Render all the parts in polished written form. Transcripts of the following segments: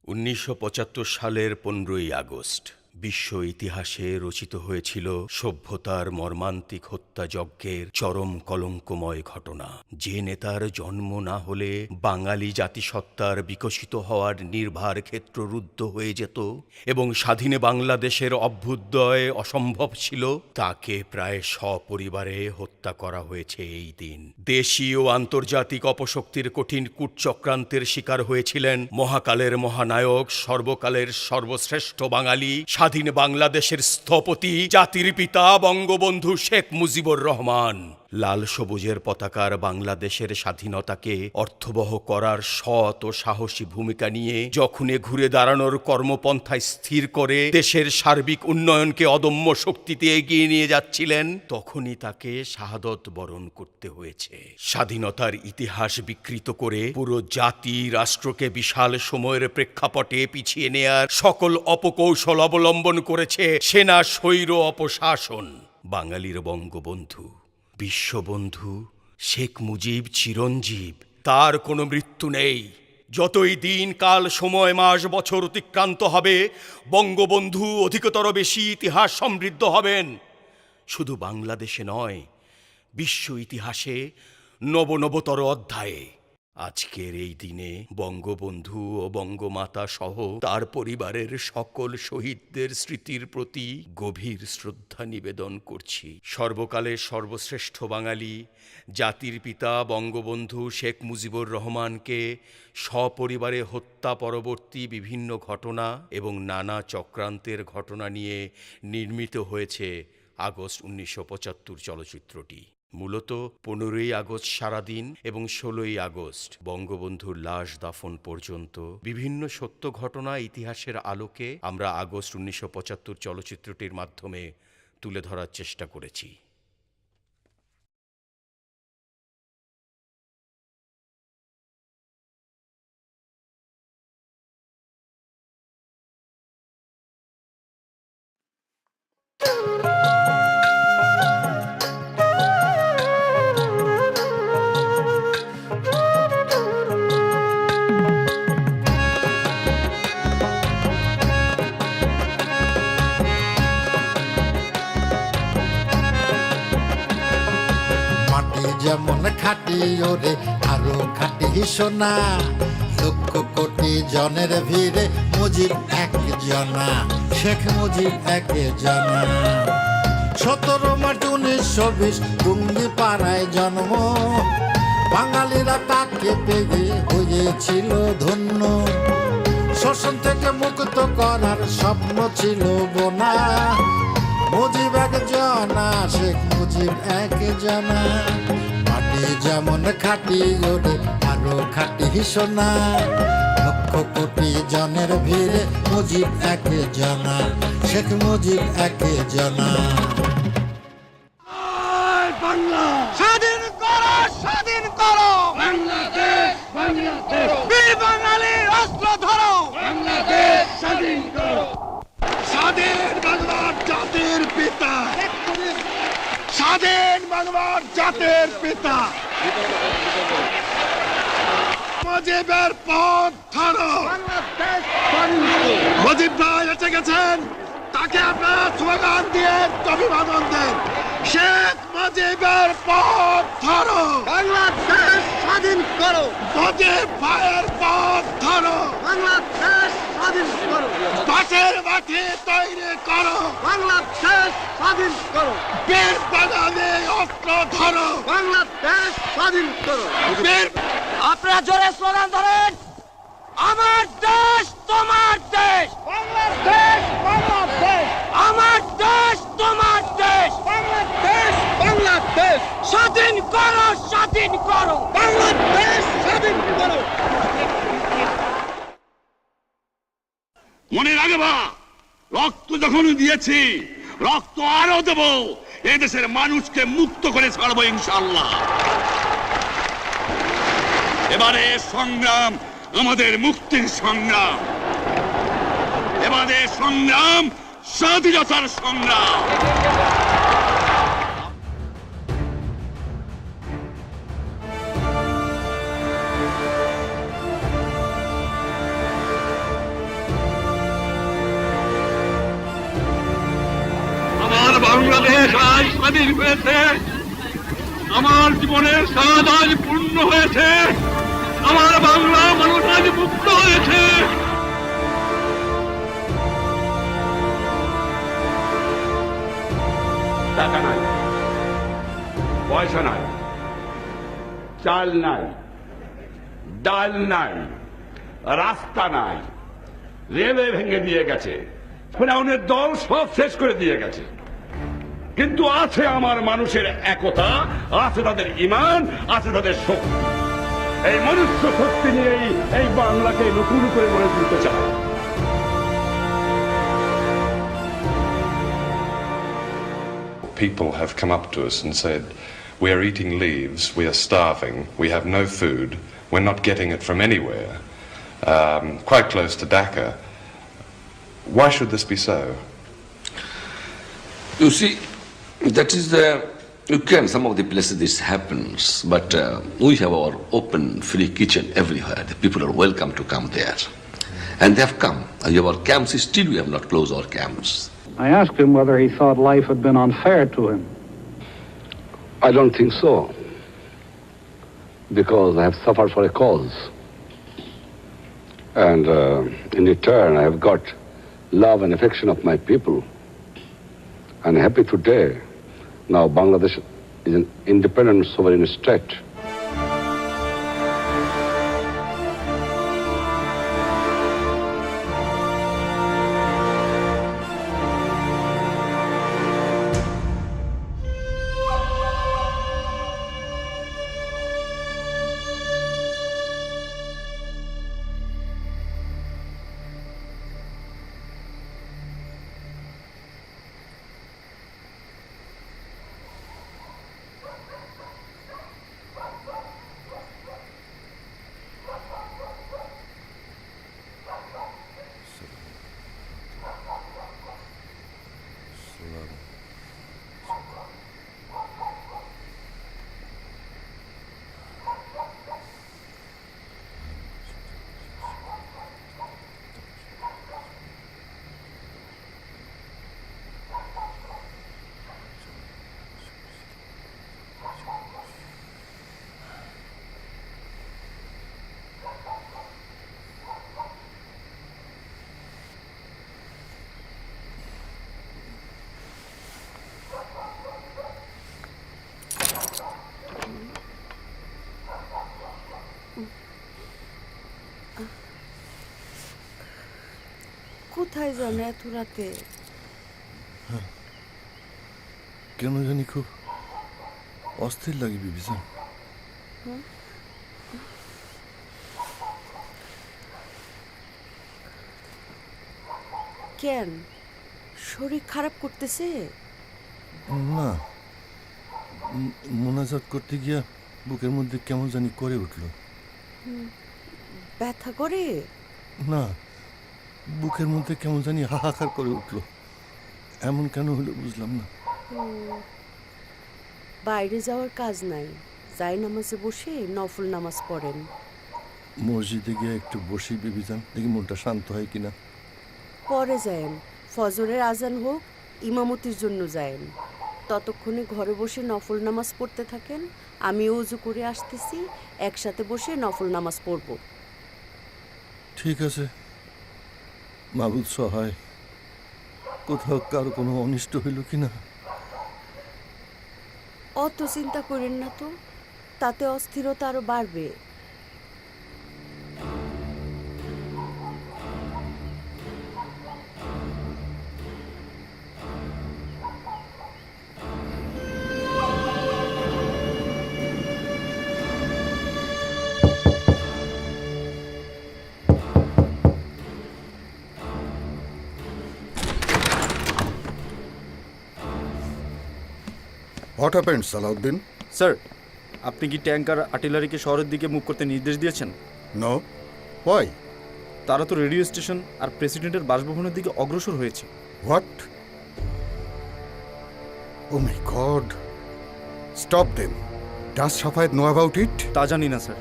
১৯৭৫ সালের ১৫ই আগস্ট বিশ্ব ইতিহাসে রচিত হয়েছিল সভ্যতার মর্মান্তিক হত্যাযজ্ঞের চরম কলঙ্কময় ঘটনা। যে নেতার জন্ম না হলে বাঙালি জাতিসত্তার বিকশিত হওয়ার নির্ভার ক্ষেত্র রুদ্ধ হয়ে যেত এবং স্বাধীন বাংলাদেশের অভ্যুদয় অসম্ভব ছিল, তাকে প্রায় সপরিবারে হত্যা করা হয়েছে এই দিন। দেশি ও আন্তর্জাতিক অপশক্তির কঠিন কূটচক্রান্তের শিকার হয়েছিলেন মহাকালের মহানায়ক, সর্বকালের সর্বশ্রেষ্ঠ বাঙালি, স্বাধীন বাংলাদেশের স্থপতি, জাতির পিতা বঙ্গবন্ধু শেখ মুজিবুর রহমান। লাল সবুজের পতাকার বাংলাদেশের স্বাধীনতাকে অর্থবহ করার সৎ ও সাহসী ভূমিকা নিয়ে যখনই ঘুরে দাঁড়ানোর কর্মপন্থায় স্থির করে দেশের সার্বিক উন্নয়নকে অদম্য শক্তিতে এগিয়ে নিয়ে যাচ্ছিলেন, তখনই তাকে শাহাদত বরণ করতে হয়েছে। স্বাধীনতার ইতিহাস বিকৃত করে পুরো জাতি রাষ্ট্রকে বিশাল সময়ের প্রেক্ষাপটে পিছিয়ে নেয়ার সকল অপকৌশল অবলম্বন করেছে সেনা স্বৈর অপশাসন। বাঙালির বঙ্গবন্ধু, বিশ্ববন্ধু শেখ মুজিব চিরঞ্জীব, তার কোনো মৃত্যু নেই। যতই দিন কাল সময় মাস বছর অতিক্রান্ত হবে, বঙ্গবন্ধু অধিকতর বেশি ইতিহাস সমৃদ্ধ হবেন। শুধু বাংলাদেশে নয়, বিশ্ব ইতিহাসে নবনবতর অধ্যায়ে। আজকের এই দিনে বঙ্গবন্ধু ও বঙ্গমাতা সহ তার পরিবারের সকল শহীদদের স্মৃতির প্রতি গভীর শ্রদ্ধা নিবেদন করছি। সর্বকালের সর্বশ্রেষ্ঠ বাঙালি, জাতির পিতা বঙ্গবন্ধু শেখ মুজিবুর রহমানকে সপরিবারে হত্যা পরবর্তী বিভিন্ন ঘটনা এবং নানা চক্রান্তের ঘটনা নিয়ে নির্মিত হয়েছে আগস্ট ১৯৭৫ চলচ্চিত্রটি। মূলত ১৫ই আগস্ট সারাদিন এবং ১৬ই আগস্ট বঙ্গবন্ধুর লাশ দাফন পর্যন্ত বিভিন্ন সত্য ঘটনা ইতিহাসের আলোকে আমরা আগস্ট ১৯৭৫ চলচ্চিত্রটির মাধ্যমে তুলে ধরার চেষ্টা করেছি। যেমন খাটি ওরে আরো খাটি সোনা, লক্ষ কোটি জনের ভিড়ে মুজিব এক জনা, শেখ মুজিব এক জনা। ১৭ মার্চ ১৯২০ টুঙ্গি পাড়ায় জন্ম, বাঙালিরা তাকে পেয়ে হয়েছিল ধন্য। শোষণ থেকে মুক্ত করার স্বপ্ন ছিল বোনা, মুজিব এক জনা, শেখ মুজিব এক জনা। মাটি যেমন খাটি ওরে আরো খাটি সোনা, লক্ষ কোটি জনের ভিড়ে মুজিব এক জনা, শেখ মুজিব এক জনা। স্বাধীন করো, স্বাধীন করো বাংলাদেশ, বাংলাদেশ। বীর বাঙালির অস্ত্র ধরো, বাংলাদেশ স্বাধীন করো। স্বাধীন বাংলার জাতির পিতা, স্বাধীন বাংলার জাতির পিতা মুজিবের পথ ধরো, বাংলাদেশ স্বাধীন করো। মুজিব ভাই এসে গেছেন, তাকে আপনারা স্লোগান দিয়ে অভিবাদন দেন। শেখ মুজিবের পথ ধরো, বাংলাদেশ স্বাধীন করো। মুজিব ভাইয়ের পথ ধরো, বাংলাদেশ স্বাধীন করো। বাঁশের মাটি তৈরি করো, বাংলাদেশ স্বাধীন করো। বীর বাঙালি অস্ত্র ধরো, বাংলাদেশ স্বাধীন করো। বীর আপনারা জোরে স্লোগান ধরেন, আমার দেশ তোমার দেশ, বাংলাদেশ বাংলাদেশ। আমার দেশ তোমার দেশ, বাংলাদেশ বাংলাদেশ। স্বাধীন করো, স্বাধীন করো, বাংলাদেশ স্বাধীন করো। মনে রাখবা, রক্ত যখন দিয়েছি, রক্ত আরো দেব। এদেশের মানুষকে মুক্ত করে ছাড়বো ইনশাআল্লাহ। এবারে সংগ্রাম আমাদের মুক্তির সংগ্রাম, এবারে সংগ্রাম স্বাধীনতার সংগ্রাম। বাংলাদেশ আজ স্বাধীন হয়েছে, আমার জীবনের স্বাদ আজ পূর্ণ হয়েছে, আমার বাংলা মানুষ আজ মুক্ত হয়েছে। টাকা নাই, পয়সা নাই, চাল নাই, ডাল নাই, রাস্তা নাই, রেলওয়ে ভেঙে দিয়ে গেছে, ফেরাউনের দল সব শেষ করে দিয়ে গেছে। কিন্তু আছে আমার মানুষের একতা, আছে তাদের ঈমান, আছে তাদের শক্তি। এই মনুষ্য শক্তি নিয়েই এই বাংলাকে নতুন করে গড়ে তুলতে চায়। People have come up to us and said, we are eating leaves, we are starving, we have no food, we're not getting it from anywhere, quite close to Dhaka. Why should this be so? You see, that is you can, some of the places this happens, but we have our open, free kitchen everywhere. The people are welcome to come there. And they have come. Our camps, still we have not closed our camps. I asked him whether he thought life had been unfair to him. I don't think so, because I have suffered for a cause. And in return, I have got love and affection of my people. And happy today, now Bangladesh is an independent sovereign state. কোথায় যান এত রাতে? কেন জানি খুব অস্থির লাগে বিবিজান। কেন, শরীর খারাপ করতেছে? না, মোনাজাত করতে গিয়া বুকের মধ্যে কেমন জানি করে উঠল। ব্যথা করে? না, বুকের মধ্যে কেমন জানি হাহাকার করে উঠল। এমন কেন হলো বুঝলাম না। বাইরে যাওয়ার কাজ নাই, যাই নামাজে বসে নফল নামাজ পড়েন। মসজিদে গিয়ে একটু বসি বিবিজান, দেখি মনটা শান্ত হয় কিনা। পরে যায়েন, ফজরের আজান হোক, ইমামতির জন্য যায়েন। ততক্ষণে ঘরে বসে নফল নামাজ পড়তে থাকেন, আমিও ওযু করে আসতেছি, একসাথে বসে নফল নামাজ পড়ব। ঠিক আছে, মাবুদ সহায়। কোথাও কারো কোনো অনিষ্ট হইল কিনা? অত চিন্তা করেন না তো, তাতে অস্থিরতা আরো বাড়বে। What happened, Salahuddin? স্যার, আপনি কি ট্যাঙ্ক আর আর্টিলারিকে শহরের দিকে মুভ করতে নির্দেশ দিয়েছেন? No. Why? তারা তো রেডিও স্টেশন আর প্রেসিডেন্টের বাসভবনের দিকে অগ্রসর হয়েছে। What? Oh my God. Stop them. Does Shafayat know about it? তা জানি না স্যার,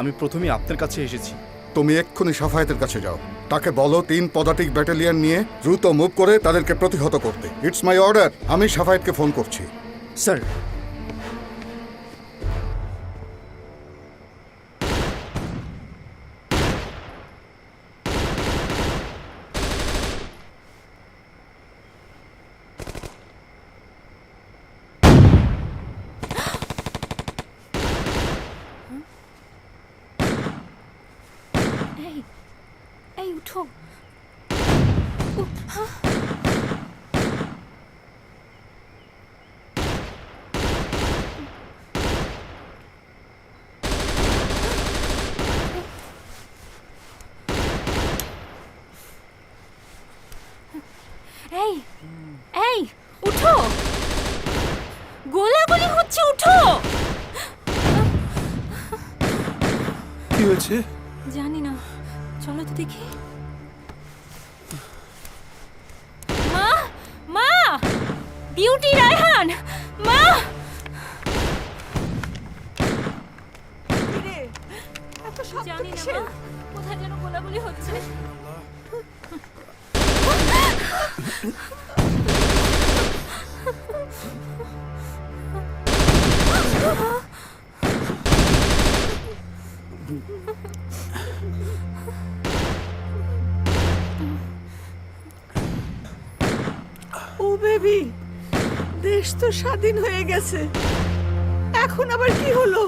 আমি প্রথমেই আপনার কাছে এসেছি। তুমি এক্ষুনি শাফায়েতের কাছে যাও। তাকে বলো 3 পদাতিক ব্যাটালিয়ন নিয়ে দ্রুত মুভ করে তাদেরকে প্রতিহত করতে। It's my order. আমি সাফায়েতকে ফোন করছি। স্যার। এই উঠো। এই এই উঠো, গোলাগুলি হচ্ছে, উঠো। কি হয়েছে? জানি না, চলো তো দেখি। মা, মা, বিউটি, রায়হান, মা। জানি না মা, কোথায় যেন গোলাগুলি হচ্ছে। ও বেবি, দেশ তো স্বাধীন হয়ে গেছে, এখন আবার কি হলো?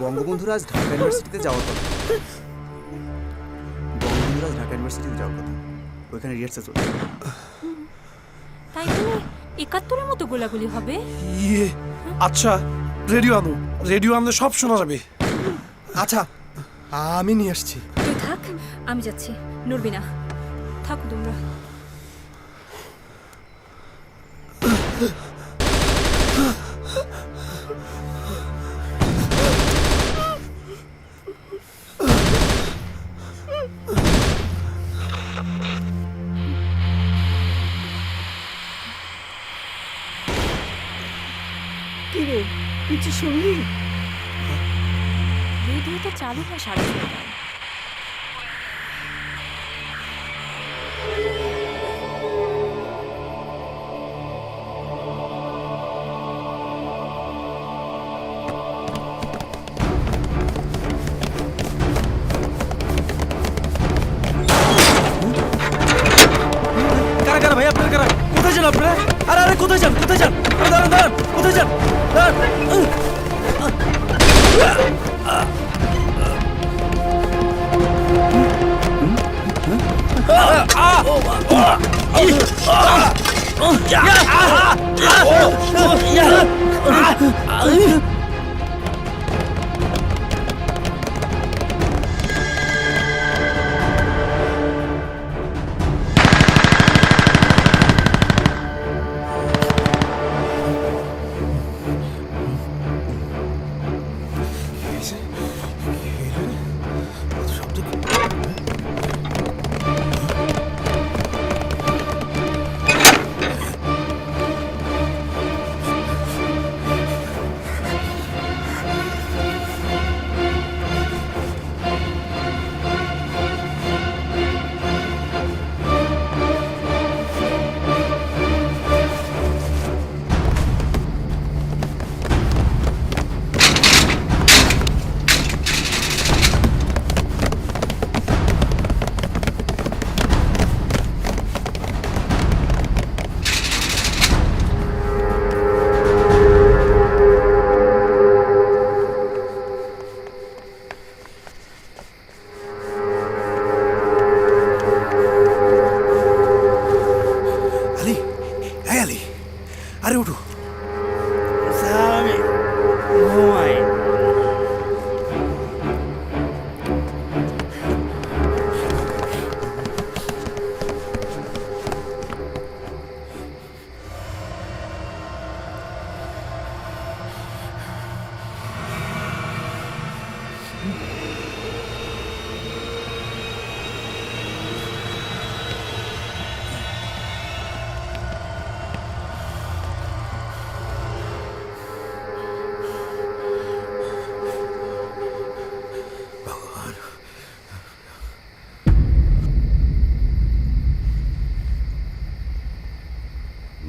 বঙ্গবন্ধুরা আজ ঢাকা ইউনিভার্সিটিতে যাওয়ার কথা। বঙ্গবন্ধুরা আজ ঢাকা ইউনিভার্সিটিতে যাওয়ার কথা, ওইখানে রিহার্সাল চলছে। তাই বলে 71-এর মতো গোলাগুলি হবে? ইয়ে, আচ্ছা রেডিও আনো, রেডিও আনলে সব শোনা যাবে। আচ্ছা আমি নিয়ে আসছি। তুই থাক, আমি যাচ্ছি। নড়বি না, থাকো তোমরা। কিরে, কিছু শুনলি? রেডিওটা চালু হয় 6:30টায়। কারা কারা ভাই, আপনারা কারা? কোথায় যান আপনারা? আরে আরে কোথায় যান, কোথায় যান? আরে দাঁড়ান দাঁড়ান, কোথায় যান?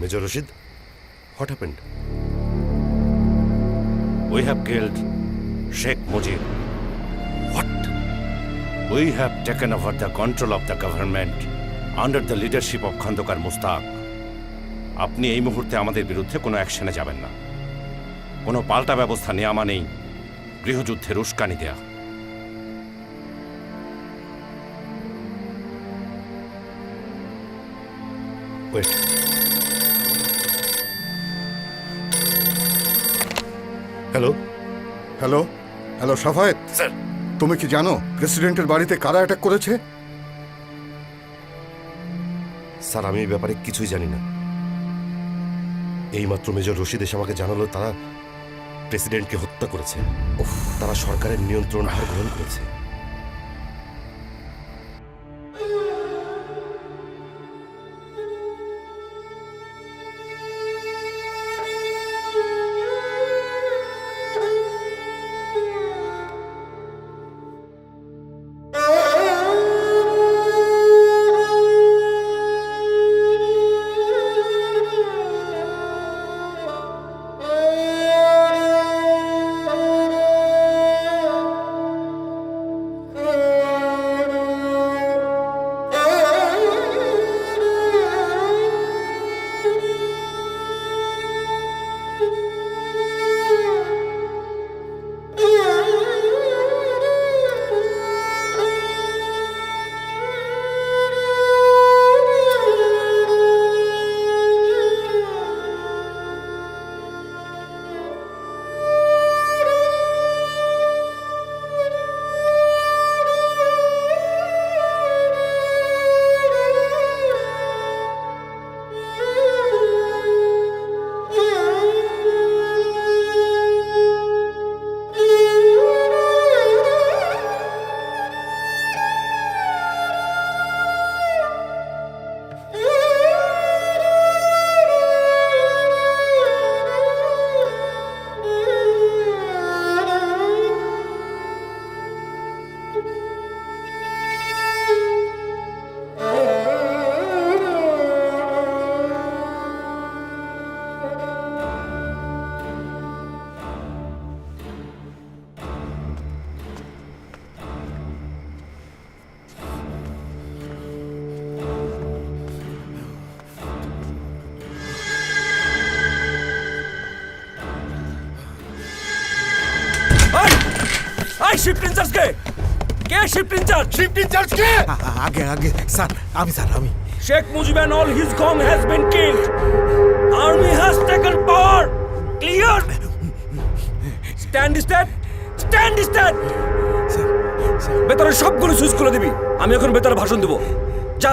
Major Rashid, what happened? We have killed Sheikh Mujib. What? We have taken over the control of the government under the leadership of Khandokar Mustaq. আপনি এই মুহূর্তে আমাদের বিরুদ্ধে কোনো অ্যাকশনে যাবেন না। কোনো পাল্টা ব্যবস্থা নেওয়া মানেই গৃহযুদ্ধের উস্কানি দেয়া। Wait. Hello hello hello Safayet sir, তুমি কি জানো প্রেসিডেন্টের বাড়িতে কারা অ্যাটাক করেছে? স্যার, আমি এই ব্যাপারে কিছুই জানি না। এইমাত্র মেজর রশিদ এসে আমাকে জানালো তারা প্রেসিডেন্টকে হত্যা করেছে। তারা সরকারের নিয়ন্ত্রণ ভার গ্রহণ করেছে। শিফট ইনচার্জ কে শিফট ইনচার্জ কে আগে আগে স্যার আমি Sheikh Mujib and all his gang has been killed. Army has taken power. Clear? Stand. বেতারের সবগুলো সুইচ করে দিবি। আমি এখন বেতারে ভাষণ দেব। যা।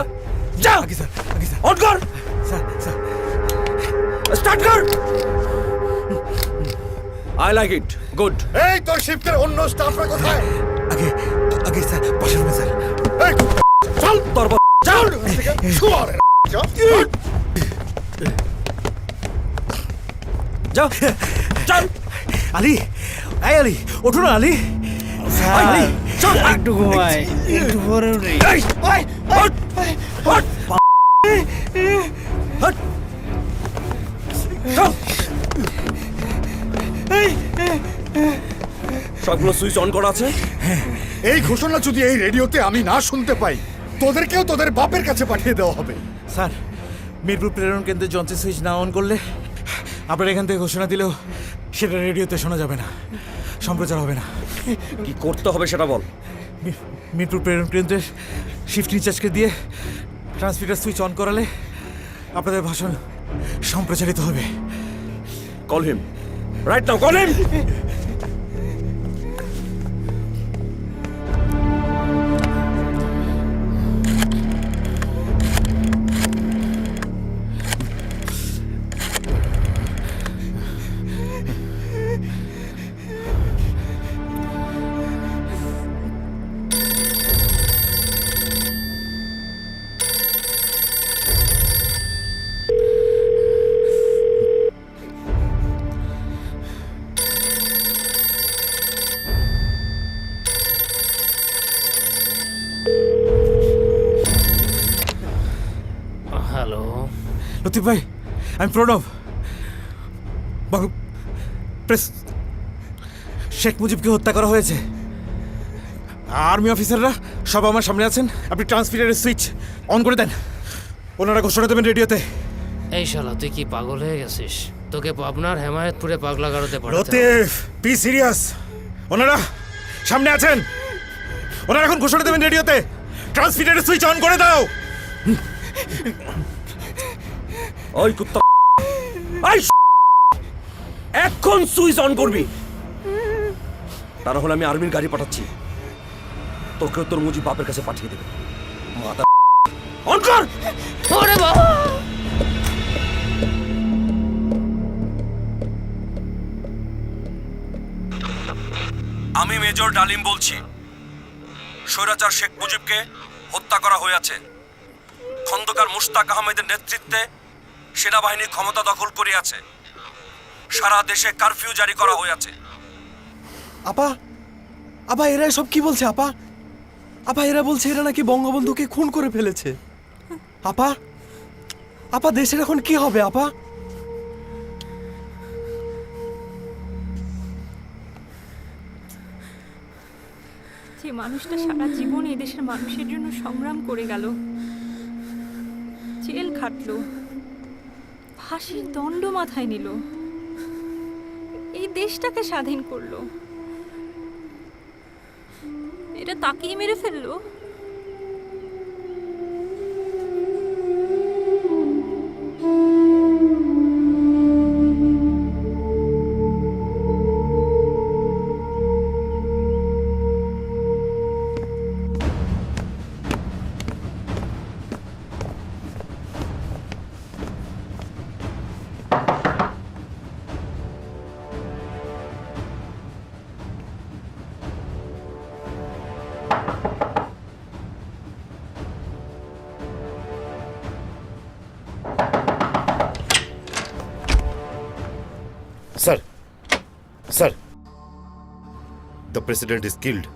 আগে স্যার অন কর। স্যার স্টার্ট কর। I like it. Good. এই তোর শিফটের অন্য স্টাফরা কোথায়? আগে স্যার পাশের রুমে স্যার। এই চল তোর চল শুয়ারে চল আলী আলী ওঠো না আলী আলী চল একটু ঘুমাই একটু পরে সবগুলো সুইচ অন করা আছে। এই ঘোষণা যদি এই রেডিওতে আমি না শুনতে পাই তোদেরকেও তোদের বাপের কাছে পাঠিয়ে দেওয়া হবে। স্যার, মিরপুর প্রেরণ কেন্দ্রে যন্ত্র সুইচ না অন করলে আপনার এখান থেকে ঘোষণা দিলেও সেটা রেডিওতে শোনা যাবে না, সম্প্রচার হবে না। কি করতে হবে সেটা বল। মিরপুর প্রেরণ কেন্দ্রের শিফট ইনচার্জকে দিয়ে ট্রান্সমিটার সুইচ অন করালে আপনাদের ভাষণ সম্প্রচারিত হবে। Call him right now, call him. Latif ভাই আমি প্রণব শেখ মুজিবকে হত্যা করা হয়েছে। আর্মি অফিসাররা সব আমার সামনে আছেন। আপনি ট্রান্সমিটারের সুইচ অন করে দেন, ওনারা ঘোষণা দেবেন রেডিওতে। এই শালা তুই কি পাগল হয়ে গেছিস? তোকে পাবনার হেমায়েতপুরে পাগলা গারোতে পাঠাতে হবে। Latif, be serious. ওনারা সামনে আছেন, ওনারা এখন ঘোষণা দেবেন রেডিওতে। ট্রান্সমিটারের সুইচ অন করে দাও। ওই কুত্তা, এখন সুইচ অন করবি, তা না হলে আমি আর্মির গাড়ি পাঠাচ্ছি, তোকে তোর মুজিব বাপের কাছে পাঠিয়ে দেবে। মাথা অন কর। ওরে বাবা, আমি মেজর ডালিম বলছি। স্বৈরাচার শেখ মুজিবকে হত্যা করা হয়েছে। খন্দকার মুশতাক আহমেদের নেতৃত্বে সেনাবাহিনী ক্ষমতা দখল করিয়াছে। সারা দেশে কারফিউ জারি করা হয়েছে। আপা, আপা এরা সব কি বলছে? আপা, আপা এরা বলছে এরা নাকি বঙ্গবন্ধুকে খুন করে ফেলেছে। আপা, আপা দেশের এখন কি হবে? আপা, যে মানুষটা সারা জীবন এই দেশের মানুষের জন্য সংগ্রাম করে গেল, জেল খাটলো, ফাঁসির দণ্ড মাথায় নিল, এই দেশটাকে স্বাধীন করলো, এটা তাকেই মেরে ফেললো। Sir, sir, the president is killed.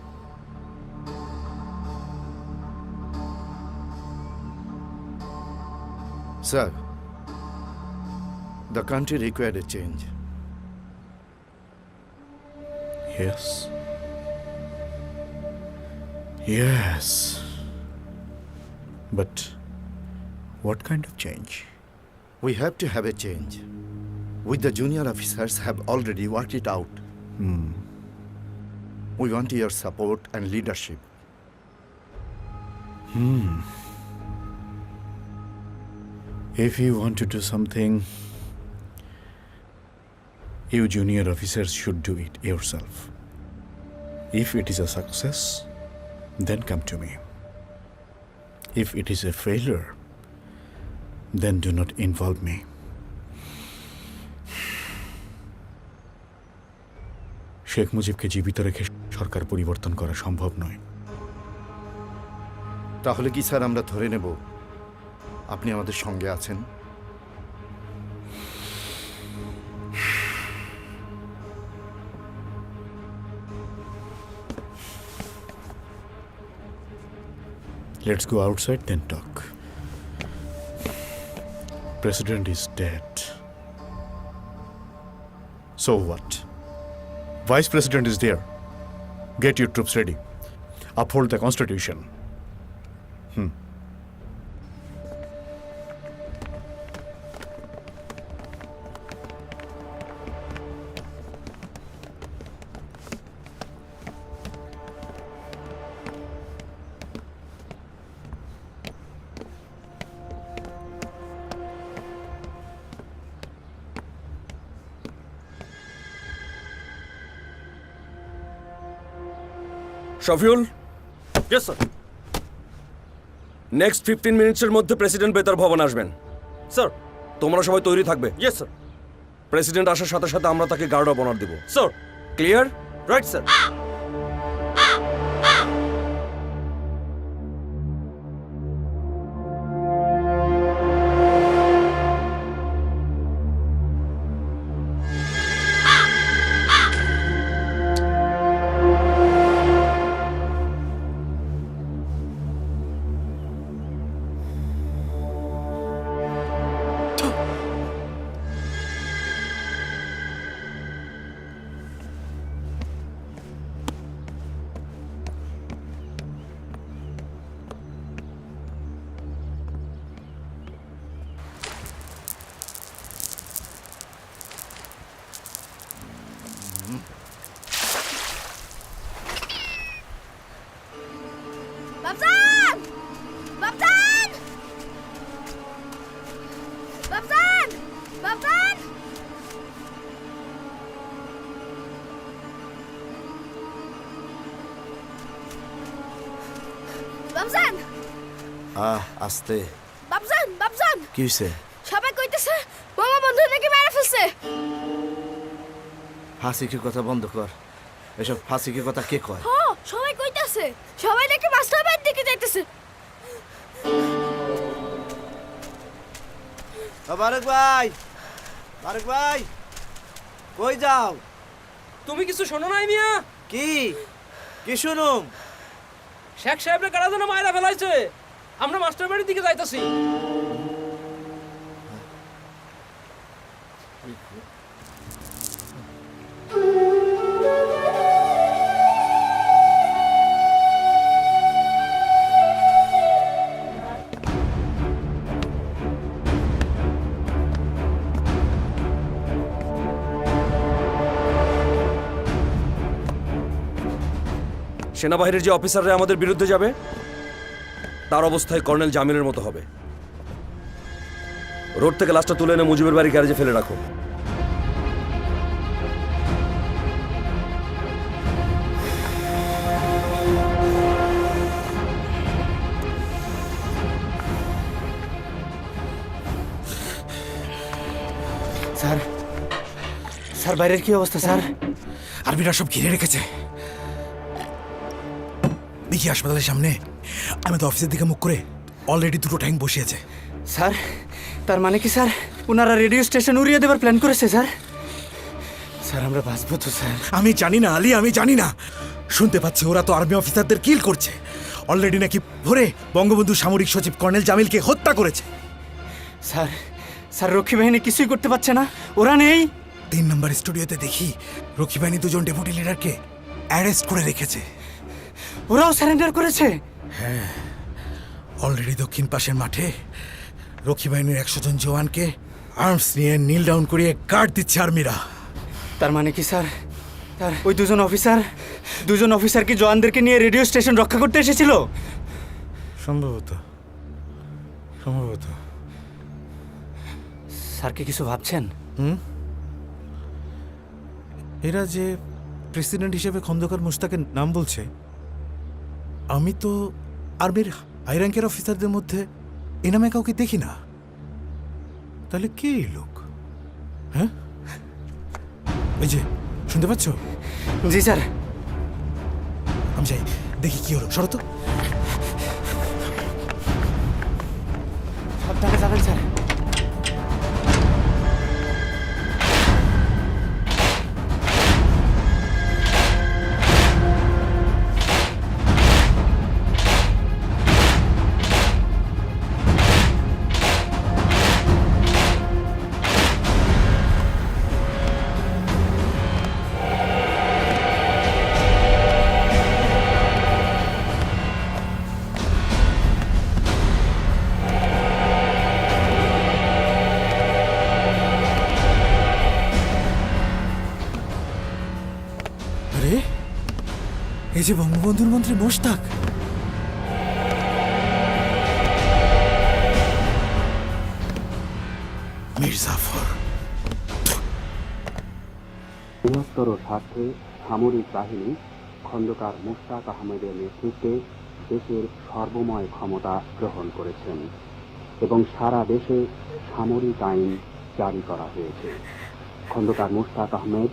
Sir, the country required a change. Yes. Yes. But what kind of change? We have to have a change. The junior officers have already worked it out. We want your support and leadership. If you want to do something, you junior officers should do it yourself. If it is a success, then come to me. If it is a failure, then do not involve me. Sheikh মুজিবকে জীবিত রেখে সরকার পরিবর্তন করা সম্ভব নয়। তাহলে কি sir আমরা ধরে নেব আপনি আমাদের সঙ্গে আছেন? Let's go outside, then talk. President is dead. So what? Vice President is there. Get your troops ready. Uphold the Constitution. Shafiul, yes sir. Next 15 মিনিটসের মধ্যে প্রেসিডেন্ট বেতার ভবন আসবেন। স্যার, তোমরা সবাই তৈরি থাকবে। Yes sir. প্রেসিডেন্ট আসার সাথে সাথে আমরা তাকে গার্ড অফ অনার দেব। Sir, clear? Right sir. Baban Babjan আস্তে বাবজান বাবজান কি হয়েছে? সবাই কইতেছে বঙ্গবন্ধু নাকি মেরে ফেলছে। হাসিকে কথা বন্ধ কর। এসব হাসিকে কথা কে কয়? হ সবাই কইতেছে, সবাই নাকি মাস্টার বাড়ির দিকে যাইতেছে। বারেক ভাই, বারেক ভাই, কই যাও? তুমি কিছু শোনো নাই মিয়া? কি কি শুনুম? শেখ সাহেবরে কারা যেন মায়েরা ফেলাইছে, আমরা মাস্টার বাড়ির দিকে যাইতাছি। সেনাবাহিনীর যে অফিসাররা আমাদের বিরুদ্ধে যাবে তার অবস্থায় কর্নেল জামিলের মতো হবে। রোড থেকে লাশটা তুলে এনে মুজিবের বাড়ি গ্যারেজে ফেলে রাখো। স্যার, স্যার বাইরের কি অবস্থা স্যার? আর্মিরা সব ঘিরে রেখেছে। দেখি হাসপাতালের সামনে আমি তো অফিসের দিকে মুখ করে অলরেডি দুটো ট্যাঙ্ক বসিয়েছে। স্যার তার মানে কি স্যার ওনারা রেডিও স্টেশন উড়িয়ে দেবার প্ল্যান করেছে স্যার? স্যার আমরা বাঁচবো তো স্যার? আমি জানি না আলী, আমি জানি না। শুনতে পাচ্ছি ওরা তো আর্মি অফিসারদের কিল করছে। অলরেডি নাকি ভোরে বঙ্গবন্ধু সামরিক সচিব কর্নেল জামিলকে হত্যা করেছে। স্যার স্যার রক্ষী বাহিনী কিছুই করতে পারছে না, ওরা নেই। 3 নম্বর স্টুডিওতে দেখি রক্ষী বাহিনী 2জন ডেপুটি লিডারকে অ্যারেস্ট করে রেখেছে। ওরাও সারেন্ডার করেছে? হ্যাঁ, অলরেডি দক্ষিণ পাশের মাঠে রক্ষী বাহিনীর 100 জন জওয়ানকে আর্মস নিয়ে নীল ডাউন করিয়ে গার্ড দিচ্ছে আর্মিরা। তার মানে কি স্যার তার ওই দুজন অফিসার কি জওয়ানদেরকে নিয়ে রেডিও স্টেশন রক্ষা করতে এসেছিল? সম্ভবত সম্ভবত। স্যার কি কিছু ভাবছেন? এরা যে প্রেসিডেন্ট হিসেবে খন্দকার মুশতাকের নাম বলছে, আমি তো আর্মির হাই র্যাঙ্কের অফিসারদের মধ্যে এ নামে কাউকে দেখি না। তাহলে কে এই লোক? হ্যাঁ, এই যে শুনতে পাচ্ছ? জি স্যার। আমি যাই দেখি কি হলো। সরো তো। সাবধানে যাবেন স্যার। আরে এই যে বঙ্গবন্ধুর মন্ত্রী মোশতাক। মীর জাফর। বৃহত্তর স্বার্থে সামরিক বাহিনী খন্দকার মোশতাক আহমেদের নেতৃত্বে দেশের সর্বময় ক্ষমতা গ্রহণ করেছেন এবং সারা দেশে সামরিক আইন জারি করা হয়েছে। খন্দকার মোশতাক আহমেদ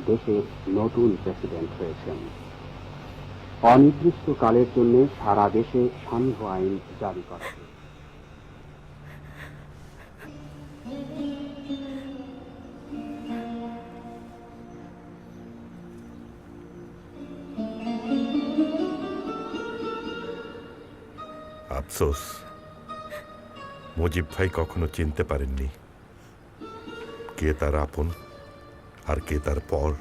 দেশের নতুন প্রেসিডেন্ট হয়েছেন। অনির্দিষ্টকালের জন্য সারা দেশে সান্ধ্য আইন জারি করা হয়েছে। আফসোস, মুজিব ভাই কখনো চিনতে পারেননি কে তার আপন আর কে তার পর।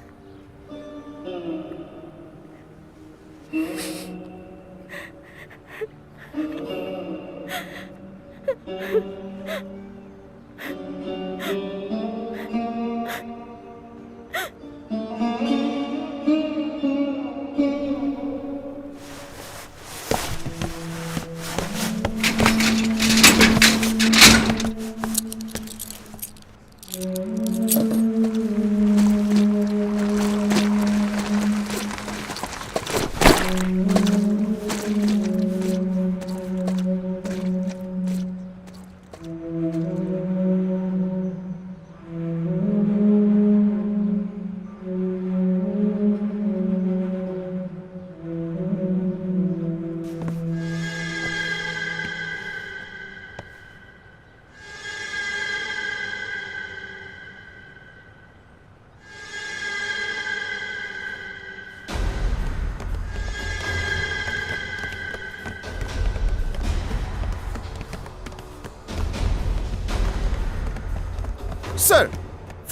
Sir,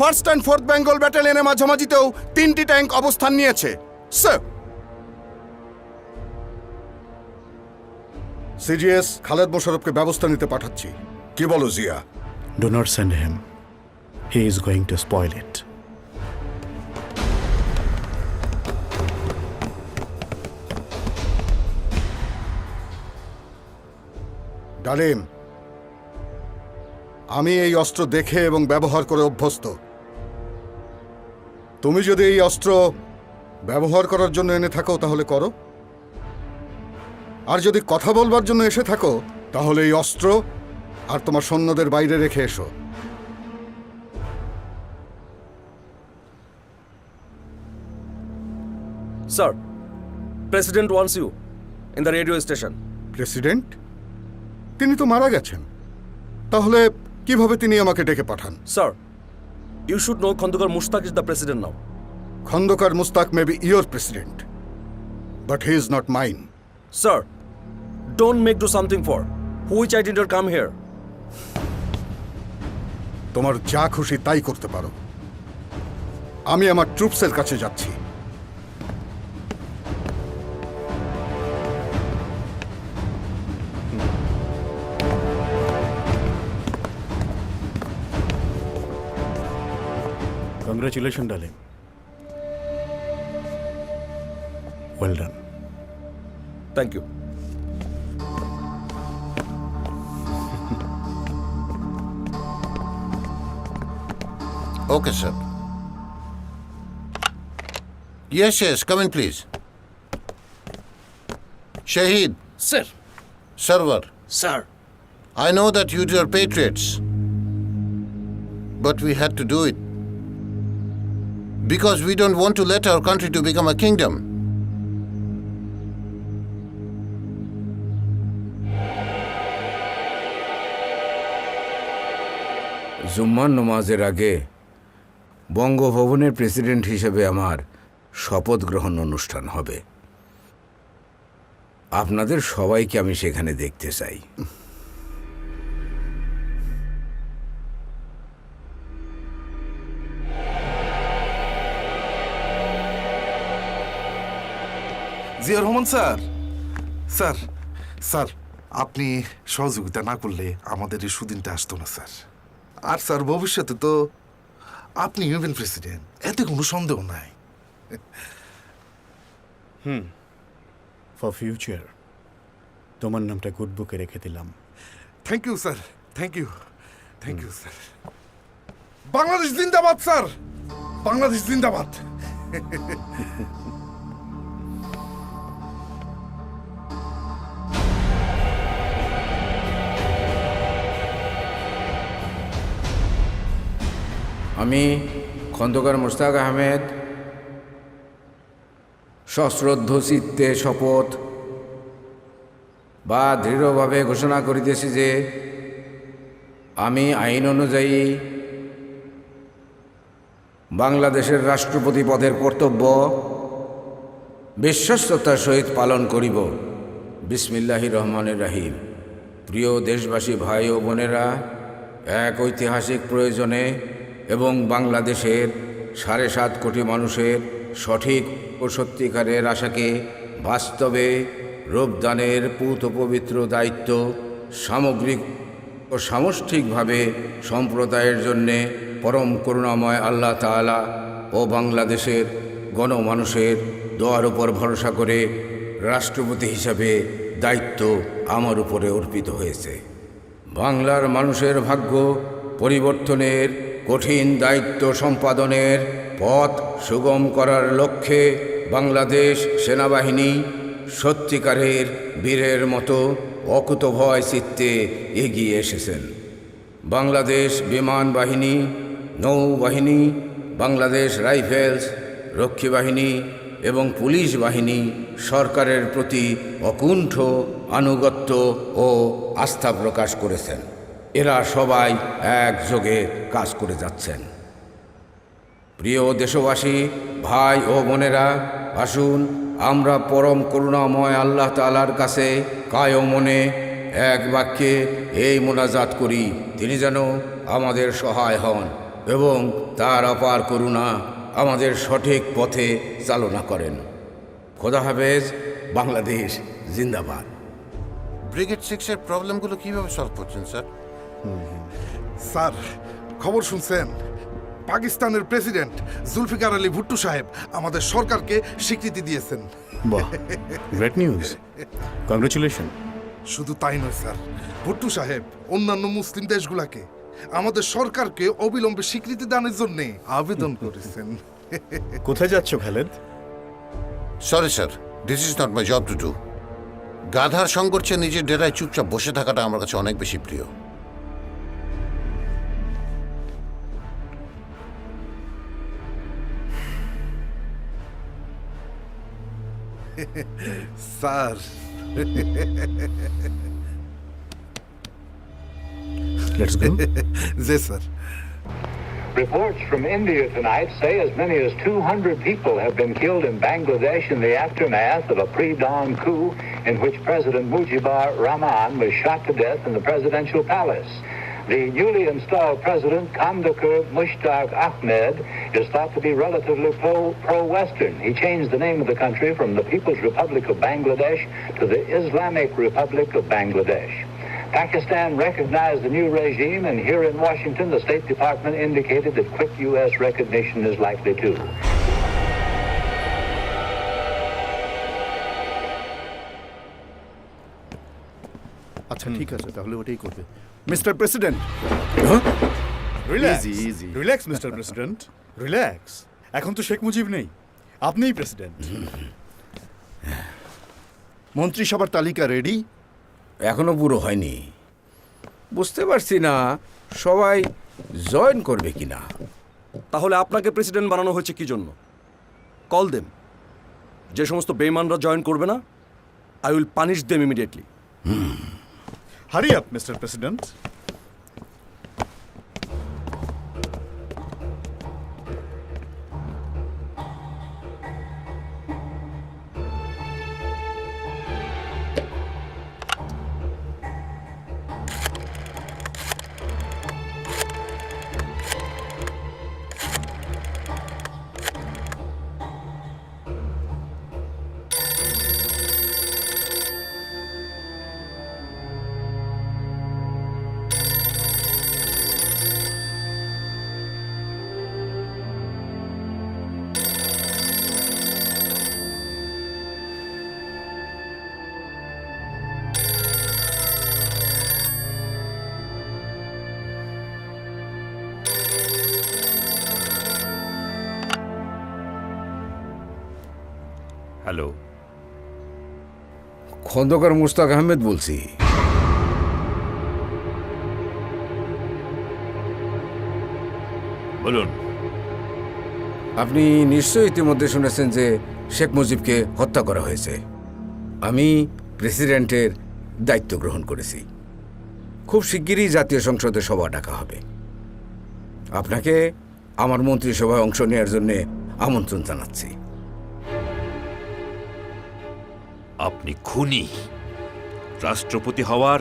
1st and 4th Bengal ব্যাটালিয়নের মাঝামাঝিতেও 3টি ট্যাঙ্ক অবস্থান নিয়েছে স্যার। সিজিএস খালেদ মোশাররফকে ব্যবস্থা নিতে পাঠাচ্ছি। কি বলো Zia? Do not send him. He is going to spoil it. ডালিম, আমি এই অস্ত্র দেখে এবং ব্যবহার করে অভ্যস্ত। তুমি যদি এই অস্ত্র ব্যবহার করার জন্য এনে থাকো তাহলে করো, আর যদি কথা বলবার জন্য এসে থাকো তাহলে এই অস্ত্র আর তোমার সৈন্যদের বাইরে রেখে এসো। Sir, president wants you in the radio station. President? তিনি তো মারা গেছেন, তাহলে কিভাবে তিনি আমাকে ডেকে পাঠান? Sir, you should know Khandakar Mushtaq is the president now. Khandakar Mustaq may be your president, but he is not mine. Sir, don't make do something for which I didn't come here. তোমার যা খুশি তাই করতে পারো। আমি আমার ট্রুপসের কাছে যাচ্ছি। Congratulations, darling. Well done. Thank you. Okay, sir. Yes, come in, please. Shahid. Sir. Sarwar. Sir. I know that you are patriots, but we had to do it because we don't want to let our country to become a kingdom. জুম্মার নামাজের আগে বঙ্গভবনের president হিসেবে আমার শপথ গ্রহণ অনুষ্ঠান হবে। আপনাদের সবাইকে আমি সেখানে দেখতে চাই। Zia Rahman sir, sir sir আপনি সহযোগিতা না করলে আমাদের এই সুদিনটা আসতো না স্যার। আর স্যার ভবিষ্যতে তো আপনি হবেন প্রেসিডেন্ট, এতে কোনো সন্দেহ নাই। For future, তোমার নামটা গুড বুকে রেখে দিলাম। Thank you sir, thank you, thank you sir. Bangladesh জিন্দাবাদ স্যার, বাংলাদেশ জিন্দাবাদ। আমি খন্দকার মুশতাক আহমেদ সশ্রদ্ধ চিত্তে শপথ বা দৃঢ়ভাবে ঘোষণা করিতেছি যে আমি আইন অনুযায়ী বাংলাদেশের রাষ্ট্রপতি পদের কর্তব্য বিশ্বস্ততার সহিত পালন করিব। বিসমিল্লাহির রহমানির রহিম। প্রিয় দেশবাসী ভাই ও বোনেরা, এক ঐতিহাসিক প্রয়োজনে এবং বাংলাদেশের 7.5 কোটি মানুষের সঠিক ও সত্যিকারের আশাকে বাস্তবে রূপদানের পূত পবিত্র দায়িত্ব সামগ্রিক ও সামষ্টিকভাবে সম্প্রদায়ের জন্যে পরম করুণাময় আল্লাহ তাআলা ও বাংলাদেশের গণমানুষের দোয়ার উপর ভরসা করে রাষ্ট্রপতি হিসাবে দায়িত্ব আমার উপরে অর্পিত হয়েছে। বাংলার মানুষের ভাগ্য পরিবর্তনের কঠিন দায়িত্ব সম্পাদনের পথ সুগম করার লক্ষ্যে বাংলাদেশ সেনাবাহিনী সত্যিকারের বীরের মতো অকুতভয় চিত্তে এগিয়ে এসেছেন। বাংলাদেশ বিমান বাহিনী, নৌবাহিনী, বাংলাদেশ রাইফেলস, রক্ষী বাহিনী এবং পুলিশ বাহিনী সরকারের প্রতি অকুণ্ঠ আনুগত্য ও আস্থা প্রকাশ করেছেন। এরা সবাই একযোগে কাজ করে যাচ্ছেন। প্রিয় দেশবাসী ভাই ও বোনেরা, আসুন আমরা পরম করুণাময় আল্লাহ তাআলার কাছে কায়ো মনে এক বাক্যে এই মোনাজাত করি, তিনি যেন আমাদের সহায় হন। এবং তার অপার করুণা আমাদের সঠিক পথে চালনা করেন। খোদা হাফেজ। বাংলাদেশ জিন্দাবাদ। ব্রিগেড 6-এর প্রবলেমগুলো কিভাবে সলভ করছেন স্যার? স্যার, খবর শুনছেন? পাকিস্তানের প্রেসিডেন্ট জুলফিকার আলী ভুট্টো সাহেব আমাদের সরকারকে স্বীকৃতি দিয়েছেন। বাহ, গ্রেট নিউজ, কংগ্রেচুলেশন। শুধু তাই নয় স্যার, ভুট্টো সাহেব অন্যান্য মুসলিম দেশগুলোকে আমাদের সরকারকে অবিলম্বে স্বীকৃতি দানের জন্য আবেদন করেছেন। কোথায় যাচ্ছ Khaled? Sorry sir, this is not my job to do. গাধার সংঘর্ষে নিজের ডেরায় চুপচাপ বসে থাকাটা আমার কাছে অনেক বেশি প্রিয়। Sir, let's go. G sir. Reports from India tonight say as many as 200 people have been killed in Bangladesh in the aftermath of a pre-dawn coup in which President Mujibur Rahman was shot to death in the presidential palace. The newly installed president, Kandakar Mushtaq Ahmed, is thought to be relatively pro-Western. He changed the name of the country from the People's Republic of Bangladesh to the Islamic Republic of Bangladesh. Pakistan recognized the new regime, and here in Washington, the State Department indicated that quick U.S. recognition is likely too. আচ্ছা ঠিক আছে, তাহলে ওটাই করবে। Mister president, relax, relax mister president, relax. এখন তো শেখ মুজিব নেই, আপনিই প্রেসিডেন্ট। মন্ত্রিসভার তালিকা রেডি? এখনো পুরো হয়নি। বুঝতে পারছি না সবাই জয়েন করবে কিনা। তাহলে আপনাকে প্রেসিডেন্ট বানানো হয়েছে কি জন্য? Call them. যে সমস্ত বেইমানরা জয়েন করবে না, I will punish them immediately. Hurry up mister president. Hello, Khondakar Mushtaq Ahmed বলছি। বলুন। আপনি নিশ্চয়ই ইতিমধ্যে শুনেছেন যে শেখ মুজিবকে হত্যা করা হয়েছে। আমি প্রেসিডেন্টের দায়িত্ব গ্রহণ করেছি। খুব শিগগিরই জাতীয় সংসদে সভা ডাকা হবে। আপনাকে আমার মন্ত্রিসভায় অংশ নেওয়ার জন্য আমন্ত্রণ জানাচ্ছি। আপনি খুনি। রাষ্ট্রপতি হওয়ার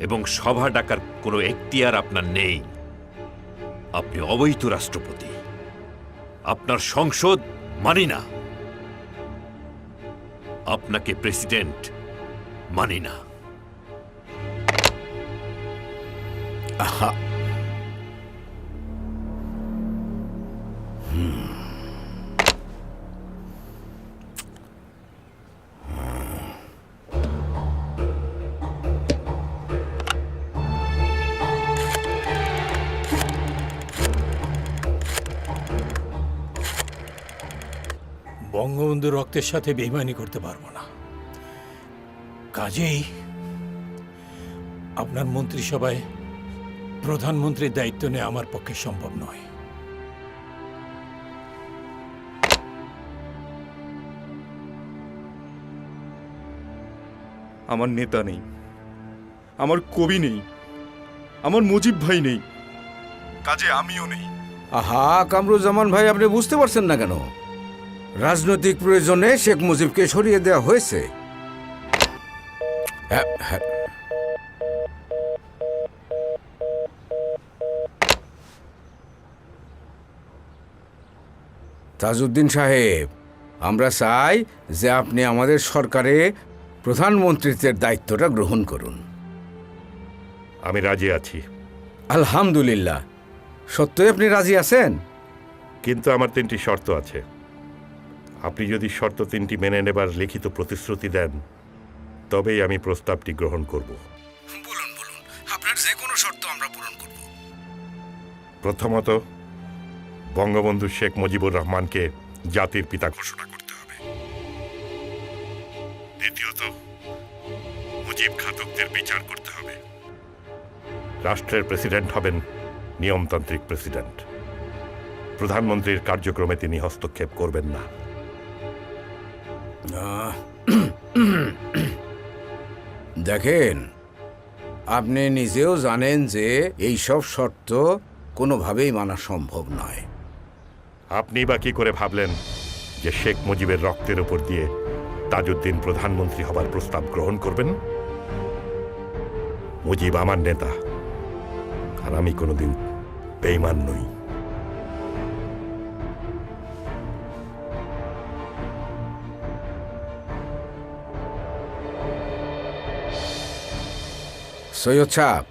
এবং সভা ডাকার কোনো এখতিয়ার আপনার নেই। আপনি অবৈধ রাষ্ট্রপতি। আপনার সংসদ মানি না। আপনাকে প্রেসিডেন্ট মানি না। আহা, বঙ্গবন্ধুর রক্তের সাথে বেইমানি করতে পারবো না। কাজেই আপনার মন্ত্রিসভায় প্রধানমন্ত্রীর দায়িত্ব নেওয়া আমার পক্ষে সম্ভব নয়। আমার নেতা নেই, আমার কবি নেই, আমার মুজিব ভাই নেই, কাজে আমিও নেই। আহা কামরুজ্জামান ভাই, আপনি বুঝতে পারছেন না কেন? রাজনৈতিক প্রয়োজনে শেখ মুজিবকে সরিয়ে দেওয়া হয়েছে। তাজউদ্দিন সাহেব, আমরা চাই যে আপনি আমাদের সরকারে প্রধানমন্ত্রীত্বের দায়িত্বটা গ্রহণ করুন। আমি রাজি আছি। আলহামদুলিল্লাহ। সত্যই আপনি রাজি আছেন? কিন্তু আমার 3টি শর্ত আছে। আপনি যদি শর্ত 3টি মেনে নেবার লিখিত প্রতিশ্রুতি দেন, তবেই আমি প্রস্তাবটি গ্রহণ করব। বলুন বলুন, আপনার যে কোনো শর্ত আমরা পূরণ করব। প্রথমত, বঙ্গবন্ধু শেখ মুজিবুর রহমানকে জাতির পিতা ঘোষণা করতে হবে। দ্বিতীয়ত, মুজিব ঘাতকদের বিচার করতে হবে। রাষ্ট্রের প্রেসিডেন্ট হবেন নিয়মতান্ত্রিক প্রেসিডেন্ট। প্রধানমন্ত্রীর কার্যক্রমে তিনি হস্তক্ষেপ করবেন না। দেখেন, আপনি নিজেও জানেন যে এই সব শর্ত কোনোভাবেই মানা সম্ভব নয়। আপনি বা কি করে ভাবলেন যে শেখ মুজিবের রক্তের উপর দিয়ে তাজউদ্দিন প্রধানমন্ত্রী হবার প্রস্তাব গ্রহণ করবেন? মুজিব আমার নেতা, আর আমি কোনোদিন বেঈমান নই। সৈয়দ সাহেব,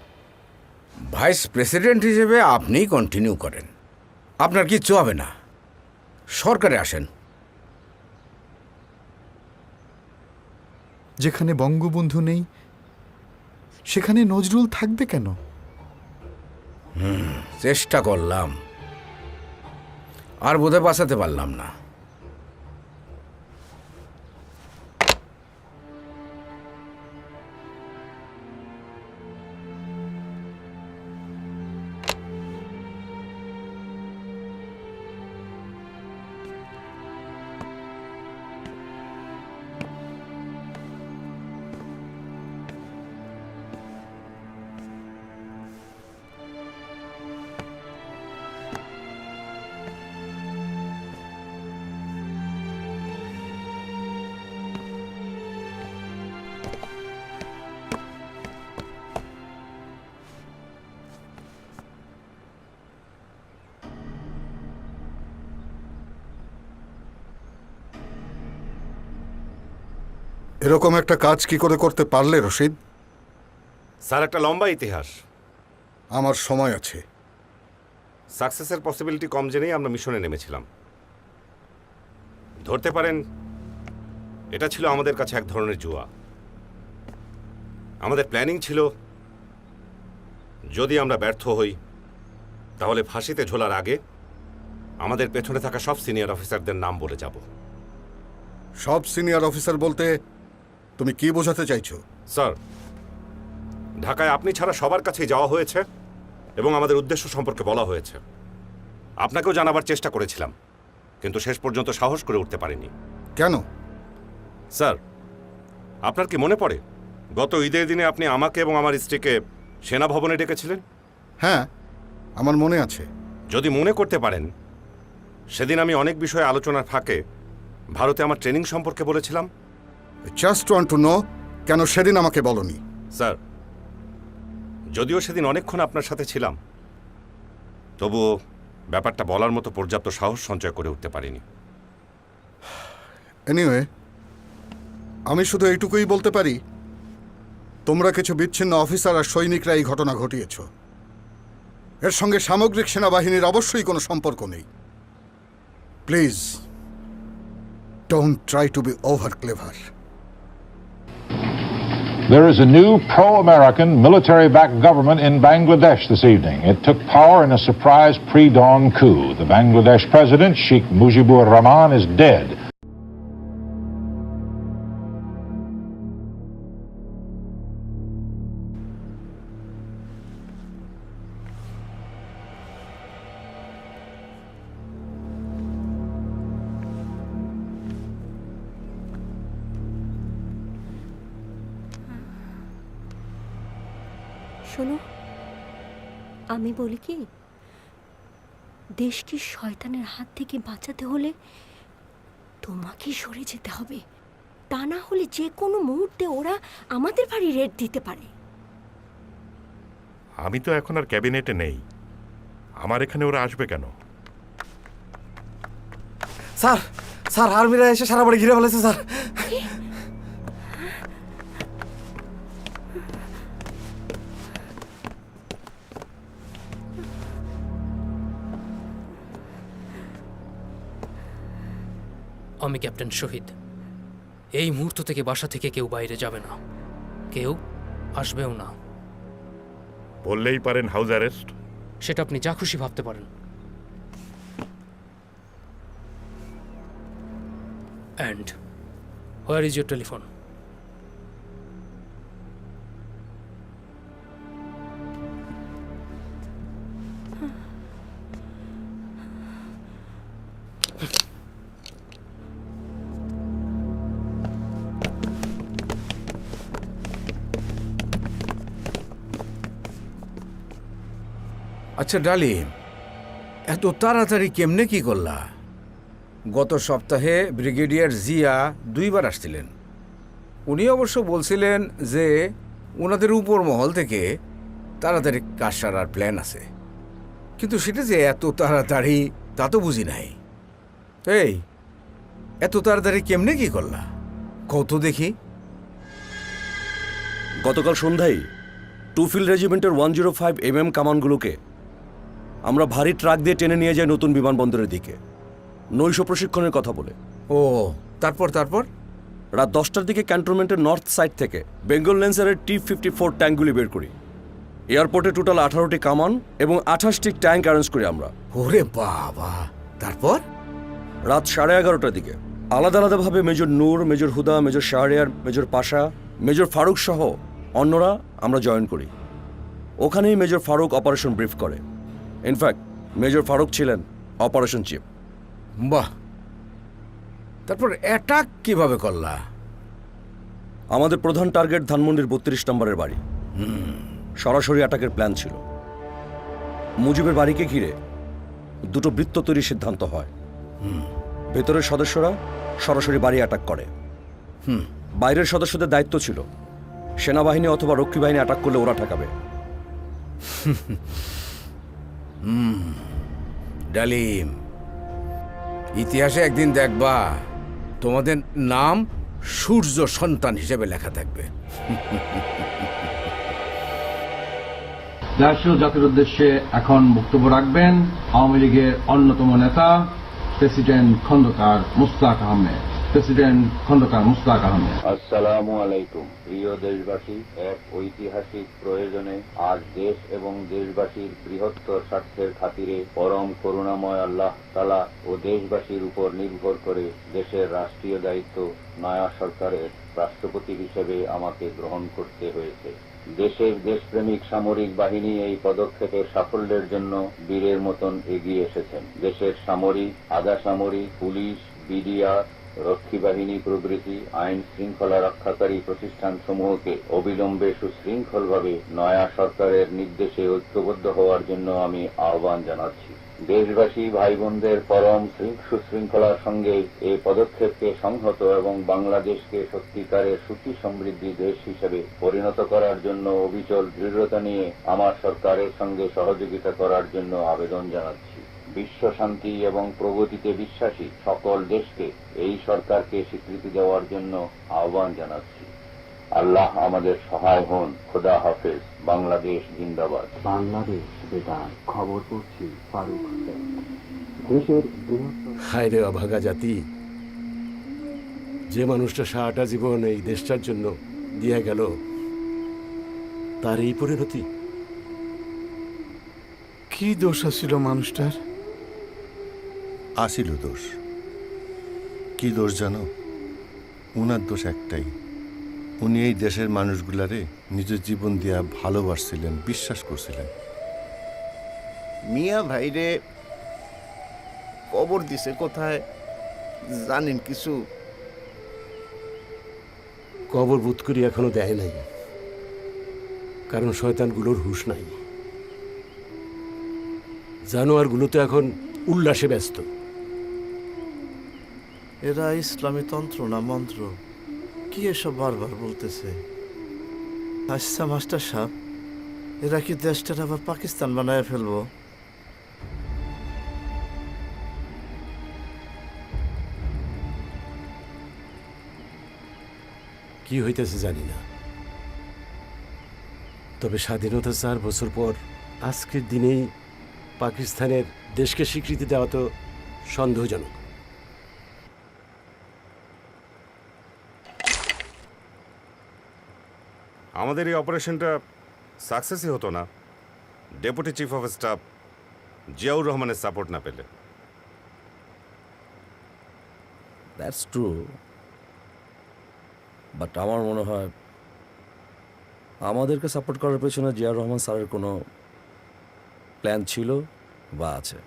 ভাইস প্রেসিডেন্ট হিসেবে আপনিই কন্টিনিউ করেন। আপনার কিচ্ছু হবে না। সরকারে আসেন। যেখানে বঙ্গবন্ধু নেই সেখানে নজরুল থাকবে কেন? চেষ্টা করলাম, আর বোধহয় বাঁচাতে পারলাম না। এরকম একটা কাজ কি করে করতে পারলে রশিদ? স্যার, একটা লম্বা ইতিহাস। আমার সময় আছে। সাকসেসের পসিবিলিটি কম জেনেই আমরা মিশনে নেমেছিলাম। ধরতে পারেন এটা ছিল আমাদের কাছে এক ধরনের জুয়া। আমাদের প্ল্যানিং ছিল যদি আমরা ব্যর্থ হই তাহলে ফাঁসিতে ঝোলার আগে আমাদের পেছনে থাকা সব সিনিয়র অফিসারদের নাম বলে যাব। সব সিনিয়র অফিসার বলতে তুমি কি বোঝাতে চাইছো? স্যার, ঢাকায় আপনি ছাড়া সবার কাছেই যাওয়া হয়েছে এবং আমাদের উদ্দেশ্য সম্পর্কে বলা হয়েছে। আপনাকেও জানাবার চেষ্টা করেছিলাম, কিন্তু শেষ পর্যন্ত সাহস করে উঠতে পারিনি। কেন? স্যার, আপনার কি মনে পড়ে গত ঈদের দিনে আপনি আমাকে এবং আমার স্ত্রীকে সেনা ভবনে ডেকেছিলেন? হ্যাঁ, আমার মনে আছে। যদি মনে করতে পারেন, সেদিন আমি অনেক বিষয়ে আলোচনার ফাঁকে ভারতে আমার ট্রেনিং সম্পর্কে বলেছিলাম। জাস্ট ওয়ান্ট টু নো, কেন সেদিন আমাকে বলনি? স্যার, যদিও সেদিন অনেকক্ষণ আপনার সাথে ছিলাম, তবুও ব্যাপারটা বলার মতো পর্যাপ্ত সাহস সঞ্চয় করে উঠতে পারিনি। এনিওয়ে, আমি শুধু এইটুকুই বলতে পারি, তোমরা কিছু বিচ্ছিন্ন অফিসার আর সৈনিকরা এই ঘটনা ঘটিয়েছ। এর সঙ্গে সামগ্রিক সেনাবাহিনীর অবশ্যই কোনো সম্পর্ক নেই। Please don't try to be over clever. There is a new pro-American military-backed government in Bangladesh this evening. It took power in a surprise pre-dawn coup. The Bangladesh president, Sheikh Mujibur Rahman, is dead. শোনো, আমি বলি কি, দেশকে শয়তানের হাত থেকে বাঁচাতে হলে তোমাকে সরে যেতে হবে। তা না হলে যে কোনো মুহূর্তে ওরা আমাদের বাড়ি রেড দিতে পারে। আমি তো এখন আর ক্যাবিনেটে নেই, আমার এখানে ওরা আসবে কেন? স্যার স্যার আর্মিরা এসে সারা বাড়ি ঘিরে ফেলেছে স্যার। আমি ক্যাপ্টেন শহীদ। এই মুহূর্ত থেকে বাসা থেকে কেউ বাইরে যাবে না, কেউ আসবেও না। বললেই পারেন হাউস অ্যারেস্ট। সেটা আপনি যা খুশি ভাবতে পারেন। And where is your telephone? আচ্ছা ডালিম, এত তাড়াতাড়ি কেমনে কি করলা? গত সপ্তাহে ব্রিগেডিয়ার জিয়া 2 বার আসছিলেন। উনি অবশ্য বলছিলেন যে ওনাদের উপর মহল থেকে তাড়াতাড়ি কাজ সারার প্ল্যান আছে, কিন্তু সেটা যে এত তাড়াতাড়ি তা তো বুঝি নাই। এই এত তাড়াতাড়ি কেমনে কি করলা কত দেখি? গতকাল সন্ধ্যায় টুফিল্ড রেজিমেন্টের 105 mm কামানগুলোকে আমরা ভারী ট্রাক দিয়ে টেনে নিয়ে যাই নতুন বিমানবন্দরের দিকে, নৈশ প্রশিক্ষণের কথা বলে। ও তারপর? রাত 10টার দিকে ক্যান্টনমেন্টের নর্থ সাইড থেকে বেঙ্গল ল্যান্সারের T-54 ট্যাঙ্কগুলি বের করি। এয়ারপোর্টে টোটাল 18টি কামান এবং 28টি ট্যাঙ্ক অ্যারেঞ্জ করি আমরা। ওরে বাবা! তারপর রাত 11:30টার দিকে আলাদা আলাদাভাবে মেজর নূর, মেজর হুদা, মেজর শাহরিয়ার, মেজর পাশা, মেজর ফারুক সহ অন্যরা আমরা জয়েন করি। ওখানেই মেজর ফারুক অপারেশন ব্রিফ করে। ইনফ্যাক্ট মেজর ফারুক ছিলেন অপারেশন চিফ। বাহ! তারপর অ্যাটাক কিভাবে করলা? আমাদের প্রধান টার্গেট ধানমন্ডির 32 নম্বরের বাড়ি। সরাসরি অ্যাটাকের প্ল্যান ছিল। মুজিবের বাড়িকে ঘিরে 2টো বৃত্ত তৈরির সিদ্ধান্ত হয়। ভেতরের সদস্যরা সরাসরি বাড়ি অ্যাটাক করে। বাইরের সদস্যদের দায়িত্ব ছিল সেনাবাহিনী অথবা রক্ষী বাহিনী অ্যাটাক করলে ওরা ঠেকাবে। ডালিম, ইতিহাসে একদিন দেখবা তোমাদের নাম সূর্য সন্তান হিসেবে লেখা থাকবে। দেশীয় জাতির উদ্দেশ্যে এখন বক্তব্য রাখবেন আওয়ামী লীগের অন্যতম নেতা প্রেসিডেন্ট খন্দকার মুশতাক আহমেদ। প্রেসিডেন্ট খন্দকার মুশতাক আহমেদ। আসসালামু আলাইকুম। প্রিয় দেশবাসী, এক ঐতিহাসিক প্রয়োজনে আজ দেশ এবং দেশবাসীর বৃহত্তর স্বার্থের খাতিরে পরম করুণাময় আল্লাহ তাআলা ও দেশবাসীর উপর নির্ভর করে দেশের রাষ্ট্রীয় দায়িত্ব নয়া সরকারের রাষ্ট্রপতি হিসেবে আমাকে গ্রহণ করতে হয়েছে। দেশের দেশপ্রেমিক সামরিক বাহিনী এই পদক্ষেপের সাফল্যের জন্য বীরের মতন এগিয়ে এসেছেন। দেশের সামরিক, আধা সামরিক, পুলিশ, বিডিআর, রক্ষী বাহিনী প্রভৃতি আইন শৃঙ্খলা রক্ষাকারী প্রতিষ্ঠান সমূহকে অবিলম্বে সুশৃঙ্খলভাবে নয়া সরকারের নির্দেশে ঐক্যবদ্ধ হওয়ার জন্য আমি আহ্বান জানাচ্ছি। দেশবাসী ভাই বোনদের পরম সুশৃঙ্খলার সঙ্গে এই পদক্ষেপকে সংহত এবং বাংলাদেশকে সত্যিকারের সুখী সমৃদ্ধি দেশ হিসেবে পরিণত করার জন্য অবিচল দৃঢ়তা নিয়ে আমার সরকারের সঙ্গে সহযোগিতা করার জন্য আবেদন জানাচ্ছি। বিশ্ব শান্তি এবং প্রগতিতে বিশ্বাসী সকল দেশকে এই সরকারকে স্বীকৃতি দেওয়ার জন্য আহ্বান জানাচ্ছি। আল্লাহ আমাদের সহায় হন। খোদা হাফেজ। বাংলাদেশ জিন্দাবাদ। বাংলাদেশ বেতার খবর পড়ছি ফারুক হোসেন। দেশের হায় রে অভাগা জাতি, যে মানুষটা সারাটা জীবন এই দেশটার জন্য দিয়ে গেল, তার এই পরিণতি। কি দোষ ছিল মানুষটার? আসিল দোষ। কি দোষ জানো? উনার দোষ একটাই, উনি এই দেশের মানুষগুলারে নিজের জীবন দিয়া ভালোবাসছিলেন, বিশ্বাস করছিলেন। মিয়া ভাইরে কবর দিছে কোথায় জানেন কিছু? কবর বোধ করি এখনো দেয় নাই, কারণ শয়তানগুলোর হুঁশ নাই। জানোয়ারগুলো তো এখন উল্লাসে ব্যস্ত। এরা ইসলামী তন্ত্র না মন্ত্র কি এসব বারবার বলতেছে? আচ্ছা মাস্টার সাহেব, এরা কি দেশটার আবার পাকিস্তান বানায় ফেলবো? কি হইতেছে জানি না, তবে স্বাধীনতা 4 বছর পর আজকের দিনেই পাকিস্তানের দেশকে স্বীকৃতি দেওয়া তো সন্দেহজনক। আমাদের এই অপারেশনটা সাকসেসই হতো না deputy chief of staff Ziaur রহমানের সাপোর্ট না পেলে। দ্যাটস ট্রু, বাট আমার মনে হয় আমাদেরকে সাপোর্ট করার পেছনে জিয়াউর রহমান স্যারের কোনো প্ল্যান ছিল বা আছে।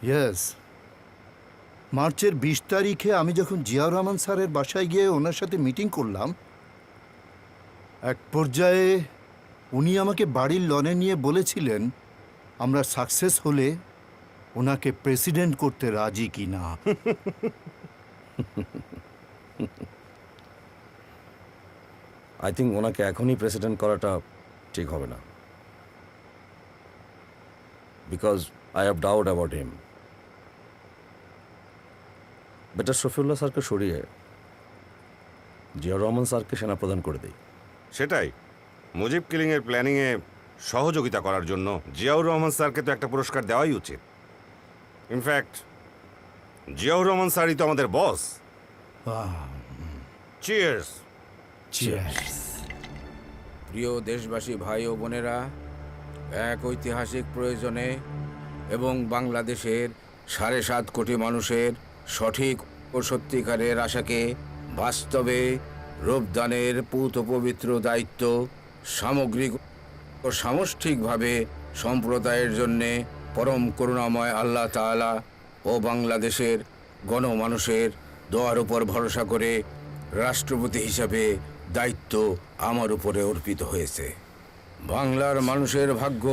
ইয়েস, মার্চের 20 তারিখে আমি যখন জিয়াউর রহমান স্যারের বাসায় গিয়ে ওনার সাথে মিটিং করলাম, এক পর্যায়ে উনি আমাকে বাড়ির লনে নিয়ে বলেছিলেন আমরা সাকসেস হলে ওনাকে প্রেসিডেন্ট করতে রাজি কি না। আই থিঙ্ক ওনাকে এখনই প্রেসিডেন্ট করাটা ঠিক হবে না, because I have doubt about him. Better Shafiullah স্যারকে সরিয়ে জিয়াউর রহমান স্যারকে সেনাপ্রধান করে দিই। সেটাই, মুজিব কিলিংয়ের প্ল্যানিংয়ে সহযোগিতা করার জন্য জিয়াউর রহমান স্যারকে তো একটা পুরস্কার দেওয়াই উচিত। ইনফ্যাক্ট জিয়াউর রহমান স্যারই তো আমাদের বস। চিয়ার্স। প্রিয় দেশবাসী ভাই ও বোনেরা, এক ঐতিহাসিক প্রয়োজনে এবং বাংলাদেশের 7.5 কোটি মানুষের সঠিক ও সত্যিকারের আশাকে বাস্তবে রূপদানের পূত পবিত্র দায়িত্ব সামগ্রিক ও সামষ্টিকভাবে সম্প্রদায়ের জন্যে পরম করুণাময় আল্লাহ তাআলা ও বাংলাদেশের গণমানুষের দোয়ার উপর ভরসা করে রাষ্ট্রপতি হিসাবে দায়িত্ব আমার উপরে অর্পিত হয়েছে। বাংলার মানুষের ভাগ্য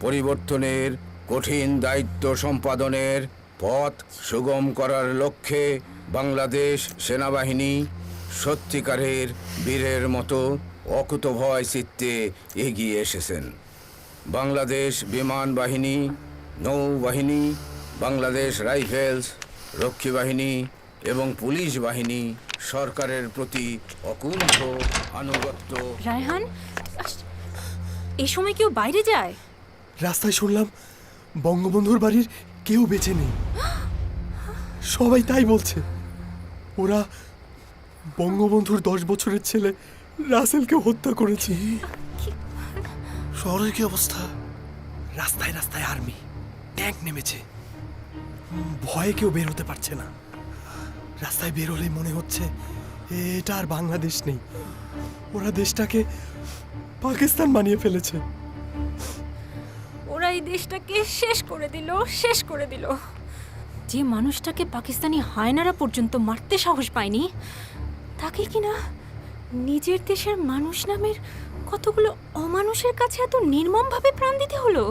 পরিবর্তনের কঠিন দায়িত্ব সম্পাদনের পথ সুগম করার লক্ষ্যে বাংলাদেশ সেনাবাহিনী সত্যিকারের বীরের মতো অকুতভয় চিত্তে এগিয়ে এসেছেন। বাংলাদেশ বিমান বাহিনী, নৌবাহিনী, বাংলাদেশ রাইফেলস, রক্ষী বাহিনী এবং পুলিশ বাহিনী সরকারের প্রতি অকুণ্ঠ আনুগত্য। রায়হান, এই সময় কেউ বাইরে যায়? রাস্তায় শুনলাম বঙ্গবন্ধুর বাড়ির কেউ বেঁচে নেই, সবাই তাই বলছে। ওরা বঙ্গবন্ধুর 10 বছরের ছেলে রাসেলকে হত্যা করেছে। শহরের কি অবস্থা? রাস্তায় রাস্তায় আর্মি ট্যাঙ্ক নেমেছে, ভয়ে কেউ বের হতে পারছে না। রাস্তায় বের হলেই মনে হচ্ছে এটা আর বাংলাদেশ নেই, ওরা দেশটাকে পাকিস্তান বানিয়ে ফেলেছে। ওরা এই দেশটাকে শেষ করে দিল। যে মানুষটাকে পাকিস্তানি হায়নারা পর্যন্ত মারতে সাহস পায়নি, তাকে কিনা নিজের দেশের মানুষ নামের কতগুলো অমানুষের কাছে এত নির্মমভাবে প্রাণ দিতে হলো।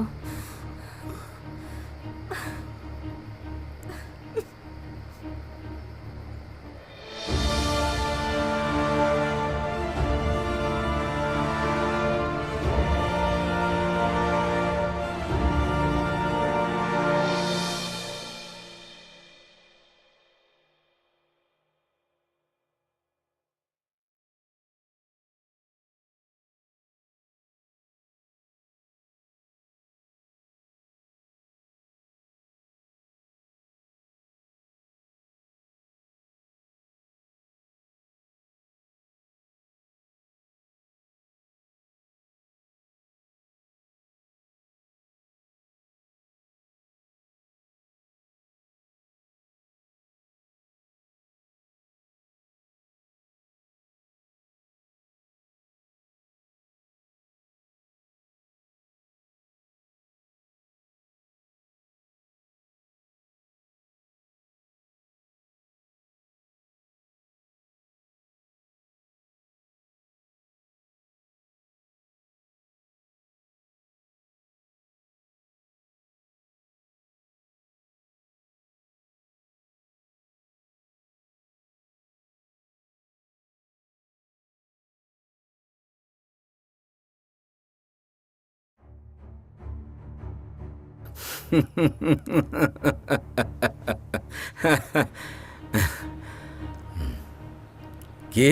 কে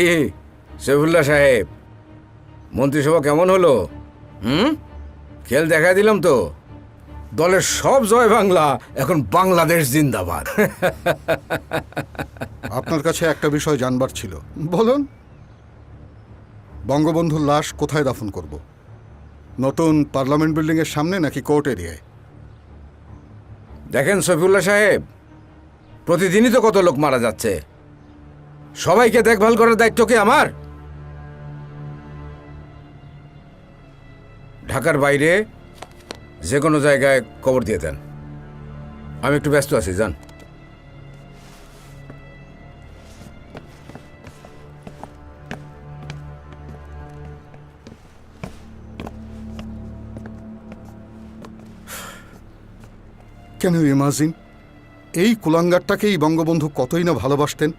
সৈফুল্লাহ সাহেব, মন্ত্রিসভা কেমন হলো? খেল দেখা দিলাম তো। দলের সব জয় বাংলা, এখন বাংলাদেশ জিন্দাবাদ। আপনার কাছে একটা বিষয় জানবার ছিল। বলুন। বঙ্গবন্ধুর লাশ কোথায় দাফন করব? নতুন পার্লামেন্ট বিল্ডিংয়ের সামনে নাকি কোর্ট এরিয়ায়? দেখেন সৈফুল্লাহ সাহেব, প্রতিদিনই তো কত লোক মারা যাচ্ছে। সবাইকে দেখভাল করার দায়িত্ব কি আমার? ঢাকার বাইরে যে কোনো জায়গায় কবর দিয়ে দেন। আমি একটু ব্যস্ত আছি, যান। কেন ইমাজিন, এই কুলাঙ্গারটাকেই বঙ্গবন্ধু কতই না ভালোবাসতেন।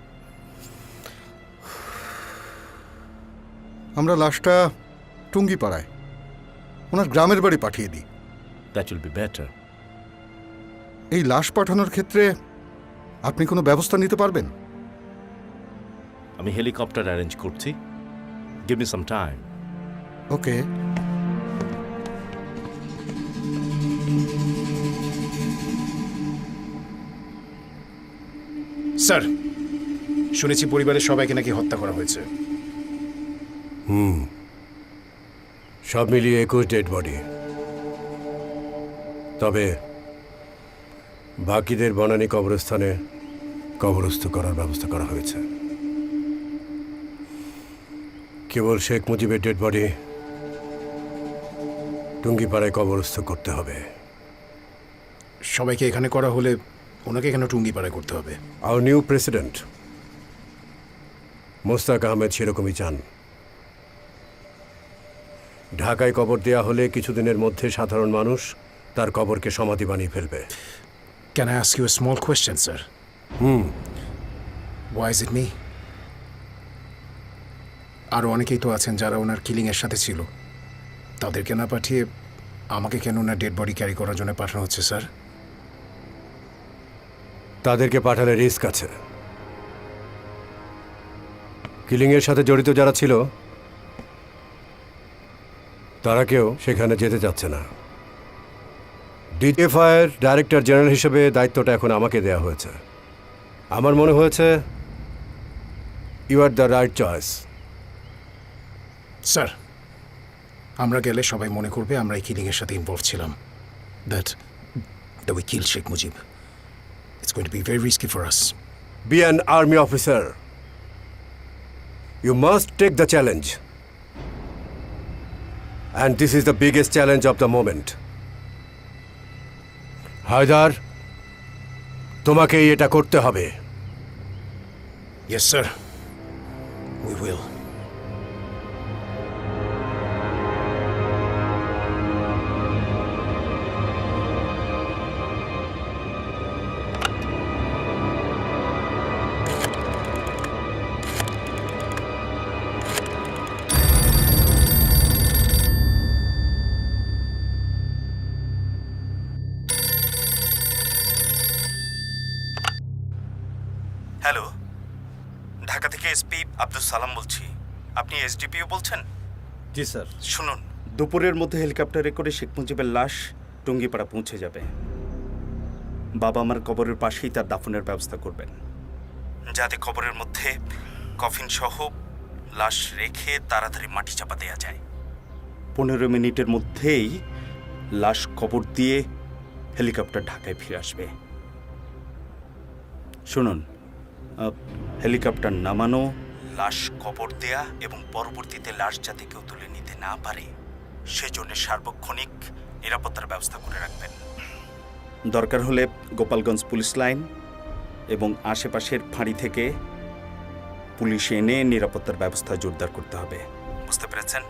আমরা লাশটা টুঙ্গিপাড়ায় ওনার গ্রামের বাড়ি পাঠিয়ে দিই। That will be better. এই লাশ পাঠানোর ক্ষেত্রে আপনি কোনো ব্যবস্থা নিতে পারবেন? আমি হেলিকপ্টার অ্যারেঞ্জ করছি, গিভ মি সাম টাইম। ওকে। স্যার, শুনেছি পরিবারের সবাইকে নাকি হত্যা করা হয়েছে। সব মিলিয়ে 21 ডেড বডি। তবে বাকিদের বনানী কবরস্থানে কবরস্থ করার ব্যবস্থা করা হয়েছে। কেবল শেখ মুজিবের ডেড বডি টুঙ্গিপাড়ায় কবরস্থ করতে হবে। সবাইকে এখানে করা হলে ওনাকে এখানে টুঙ্গিপাড়ায় করতে হবে। Our new president Mostaq Ahmed সেরকমই চান। ঢাকায় কবর দেয়া হলে কিছুদিনের মধ্যে সাধারণ মানুষ তার কবরকে সমাধি বানিয়ে ফেলবে। Can I ask you a small question, sir? Why is it me? আরও অনেকেই তো আছেন যারা ওনার কিলিংয়ের সাথে ছিল। তাদেরকে না পাঠিয়ে আমাকে কেন ওনার ডেড বডি ক্যারি করার জন্য পাঠানো হচ্ছে, স্যার? তাদেরকে পাঠালে রিস্ক আছে। কিলিংয়ের সাথে জড়িত যারা ছিল তারা কেউ সেখানে যেতে চাচ্ছে না। ডিজিএফআইয়ের ডাইরেক্টর জেনারেল হিসেবে দায়িত্বটা এখন আমাকে দেয়া হয়েছে। আমার মনে হয়েছে you are the right choice. Sir, আমরা গেলে সবাই মনে করবে আমরা এই কিলিংয়ের সাথে ইনভলভ ছিলাম। That we kill Sheikh Mujib. It's going to be very risky for us. Be an army officer. You must take the challenge. And this is the biggest challenge of the moment. Haidar, তোমাকেই এটা করতে হবে। Yes, sir. We will. Hello, Dhaka থেকে SP Abdul Salam বলছি। আপনি SDPO বলছেন? জি sir. শুনুন, দুপুরের মধ্যে হেলিকপ্টারে করে শেখ মুজিবের লাশ টুঙ্গিপাড়া পৌঁছে যাবে। বাবা আমার কবরের পাশেই তার দাফনের ব্যবস্থা করবেন, যাতে কবরের মধ্যে কফিন সহ লাশ রেখে তাড়াতাড়ি মাটি চাপা দেওয়া যায়। 15 মিনিটের মধ্যেই লাশ কবর দিয়ে হেলিকপ্টার ঢাকায় ফিরে আসবে। শুনুন, হেলিকপ্টার নামানো, লাশ কবর দেয়া এবং পরবর্তীতে লাশ যাতে কেউ তুলে নিতে না পারে সেজন্য সার্বক্ষণিক নিরাপত্তার ব্যবস্থা করে রাখবেন। দরকার হলে গোপালগঞ্জ পুলিশ লাইন এবং আশেপাশের ফাঁড়ি থেকে পুলিশ এনে নিরাপত্তার ব্যবস্থা জোরদার করতে হবে। বুঝতে পেরেছেন?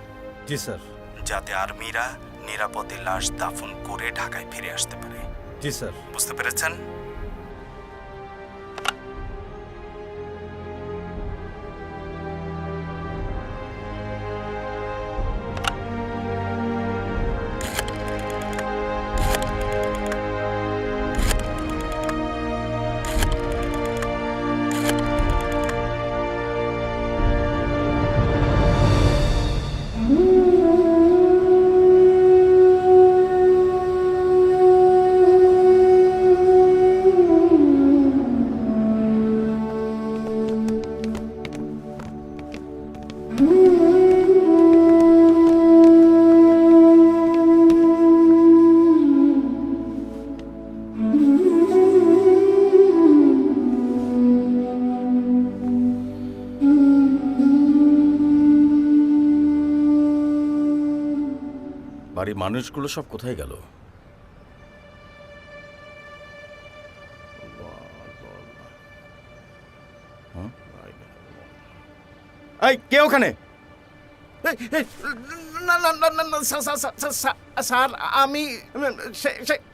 জি স্যার। যাতে আর্মিরা নিরাপদে লাশ দাফন করে ঢাকায় ফিরে আসতে পারে। জি স্যার। বুঝতে পেরেছেন? মানুষগুলো সব কোথায় গেল? এই কে ওখানে? না না না না না, স্যার আমি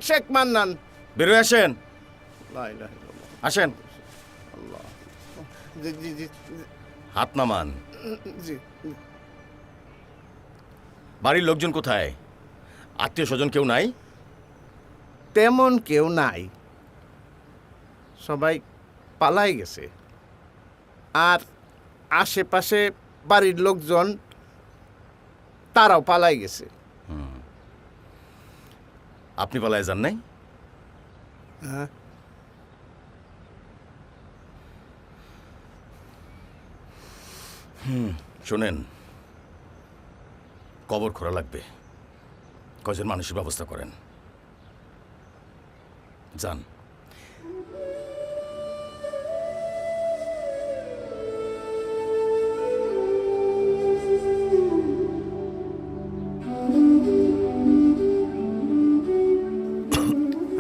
শেখ মান্নান। বেরোয় আসেন, লা ইলাহা ইল্লাল্লাহ। আসেন। জি জি জি হাত নামান। জি। বাড়ির লোকজন কোথায়? আত্মীয় স্বজন কেউ নাই? তেমন কেউ নাই, সবাই পালাই গেছে। আর আশেপাশে বাড়ির লোকজন তারাও পালাই গেছে। আপনি পালায় যান নাই? হ্যাঁ। শোনেন, কবর খোঁড়া লাগবে, কজন মানুষের ব্যবস্থা করেন। যান।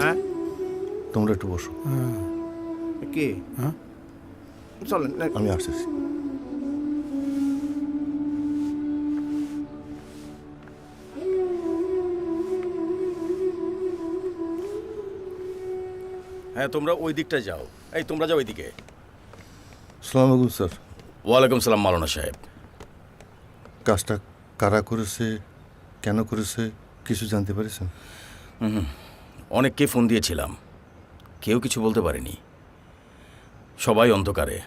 হ্যাঁ, তোমরা একটু বসো, কে? হ্যাঁ, চলেন। আমি আসতেছি। হ্যাঁ, তোমরা ওই দিকটায় যাও। এই তোমরা যাও ওইদিকে। সালাম আলাইকুম স্যার। ওয়ালাইকুম সালাম মাওলানা সাহেব। কাজটা কারা করেছে, কেন করেছে, কিছু জানতে পেরেছেন? অনেককে ফোন দিয়েছিলাম, কেউ কিছু বলতে পারেনি, সবাই অন্ধকারে।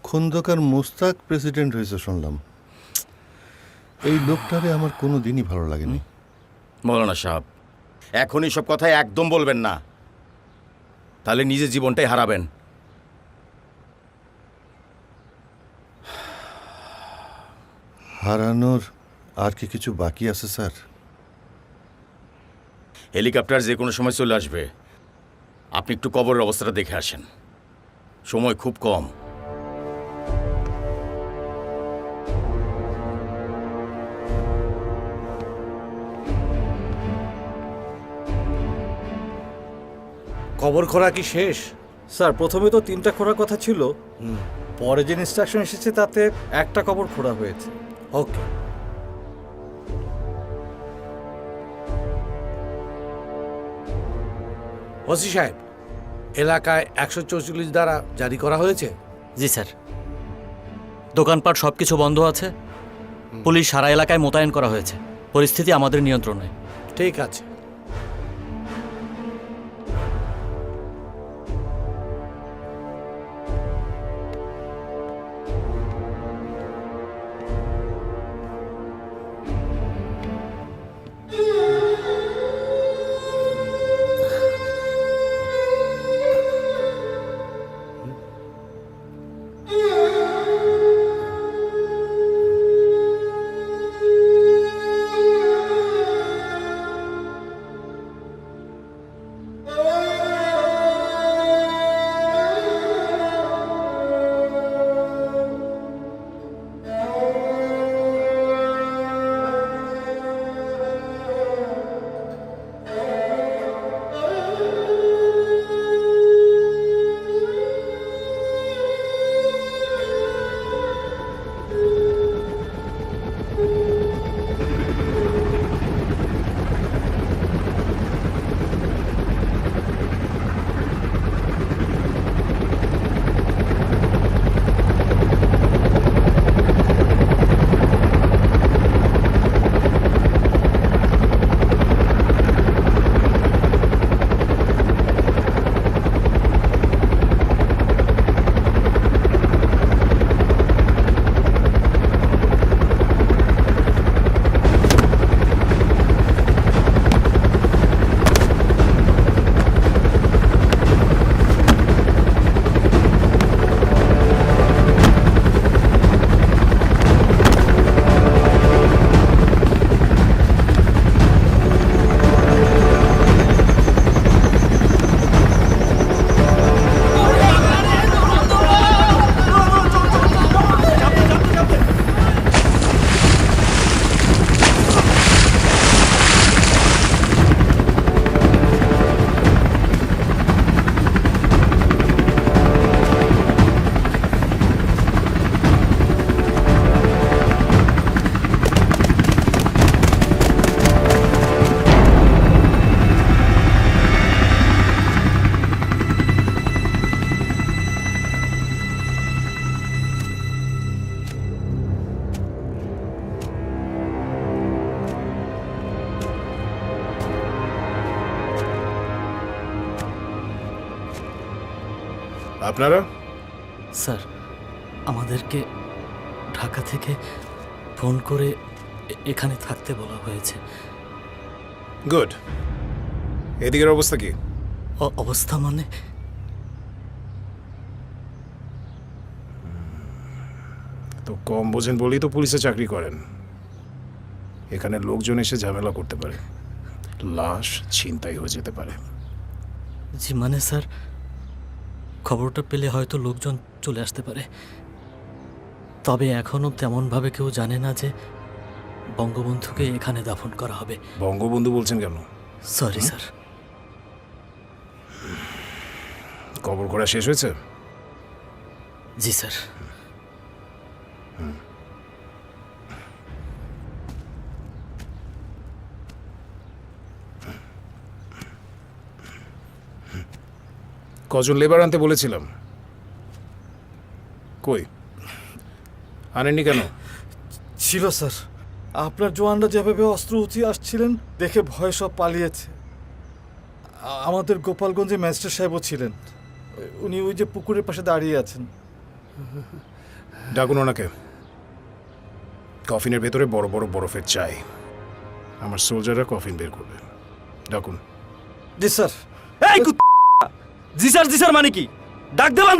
খন্দকার মোস্তাক প্রেসিডেন্ট হয়েছে শুনলাম। এই লোকটারে আমার কোনো দিনই ভালো লাগেনি। মাওলানা সাহেব, এখনই সব কথাই একদম বলবেন না, তাহলে নিজের জীবনটাই হারাবেন। হারানোর আর কি কিছু বাকি আছে স্যার? হেলিকপ্টার যে কোনো সময় চলে আসবে, আপনি একটু কবরের অবস্থাটা দেখে আসেন, সময় খুব কম। কবর খোঁড়া কি শেষ? স্যার, প্রথমে তো 3টা খোঁড়ার কথা ছিল, পরে যে ইনস্ট্রাকশন এসেছে তাতে একটা কবর খোঁড়া হয়েছে। ওকে। ওসি সাহেব, এলাকায় 144 ধারা জারি করা হয়েছে? জি স্যার, দোকানপাট সব কিছু বন্ধ আছে, পুলিশ সারা এলাকায় মোতায়েন করা হয়েছে, পরিস্থিতি আমাদের নিয়ন্ত্রণে। ঠিক আছে। আপনারা? স্যার আমাদেরকে ঢাকা থেকে ফোন করে এখানে থাকতে বলা হয়েছে। গুড। এদিকের অবস্থা কি? অবস্থা মানে? তো কম বোঝেন বলেই তো পুলিশে চাকরি করেন। এখানে লোকজন এসে ঝামেলা করতে পারে, লাশ ছিনতাই হয়ে যেতে পারে। জি মানে স্যার, খবরটা পেলে হয়তো লোকজন চলে আসতে পারে, তবে এখনও তেমনভাবে কেউ জানে না যে বঙ্গবন্ধুকে এখানে দাফন করা হবে। বঙ্গবন্ধু বলছেন কেন? Sorry sir. কবর করা শেষ হয়েছে? জি স্যার। কজন লেবার আনতে বলেছিলাম, কই আনেননি কেন? ছিল স্যার, আপনার জওয়ানরা যেভাবে অস্ত্র উঁচিয়ে আসছিলেন দেখে ভয়ে সব পালিয়েছে। আমাদের গোপালগঞ্জে ম্যাজিস্ট্রেট সাহেবও ছিলেন, উনি ওই যে পুকুরের পাশে দাঁড়িয়ে আছেন। ডাকুন ওনাকে। কফিনের ভেতরে বড় বড় বরফের চাই, আমার সোলজাররা কফিন বের করবে। ডাকুন। জি স্যার। এই জি স্যার, জি স্যার মানে কি? ডাক দেবেন?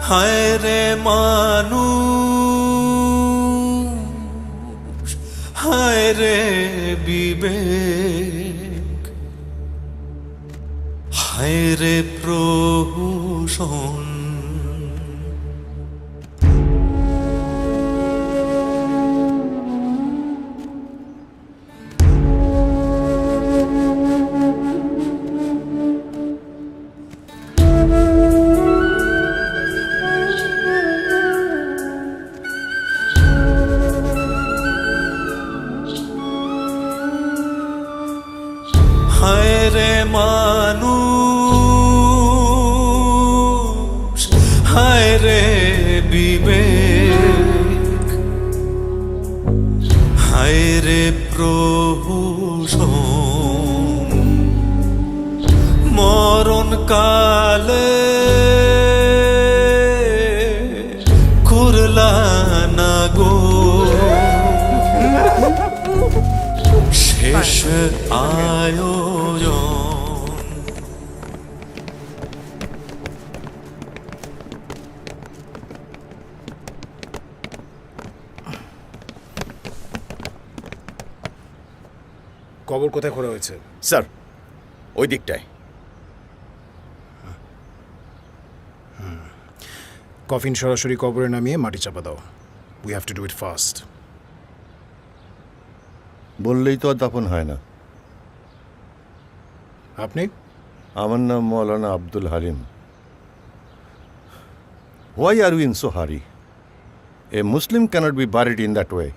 হায় রে মানুষ, হায় রে বিবেক, হায় রে প্রহসন। হায় রে মানুষ, হায় রে বিবেক, হায় রে প্রহসন। মরণ কালে করলা না গো শেষ আয়োজন। কবর কোথায় খোঁড়া হয়েছে? স্যার ওই দিকটায়। কফিন সরাসরি কবরে নামিয়ে মাটি চাপা দাও। We have to do it fast. বললেই তো আর দাফন হয় না। আপনি? আমার নাম Maulana Abdul Halim. Why are you in so hurry? A Muslim cannot be buried in that way.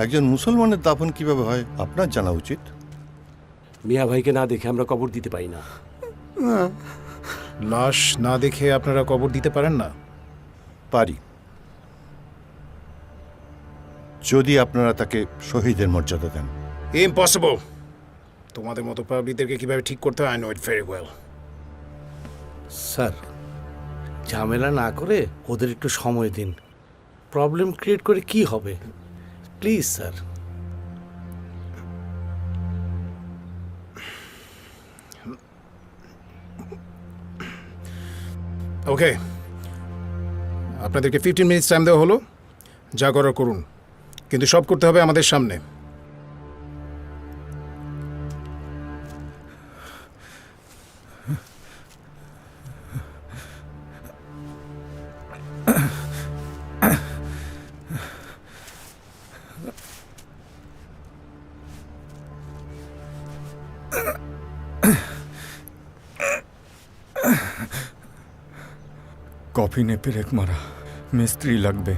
একজন মুসলমানের দাফন কিভাবে হয় আপনার জানা উচিত। মিয়া ভাইকে না দেখে আমরা কবর দিতে পারি না। লাশ না দেখে আপনারা কবর দিতে পারেন না? পারি, যদি আপনারা তাকে শহীদের মর্যাদা দেন। ইম্পসিবল। তোমাদের মতো পাবলিকদেরকে কিভাবে ঠিক করতে হয় I know it very well. Sir ঝামেলা না করে ওদের একটু সময় দিন। প্রবলেম ক্রিয়েট করে কি হবে? Please sir. ওকে, আপনাদেরকে 15 মিনিটস টাইম দেওয়া হলো। যা করার করুন, কিন্তু সব করতে হবে আমাদের সামনে। কফিনে পেরেক মারা মিস্ত্রি লাগবে।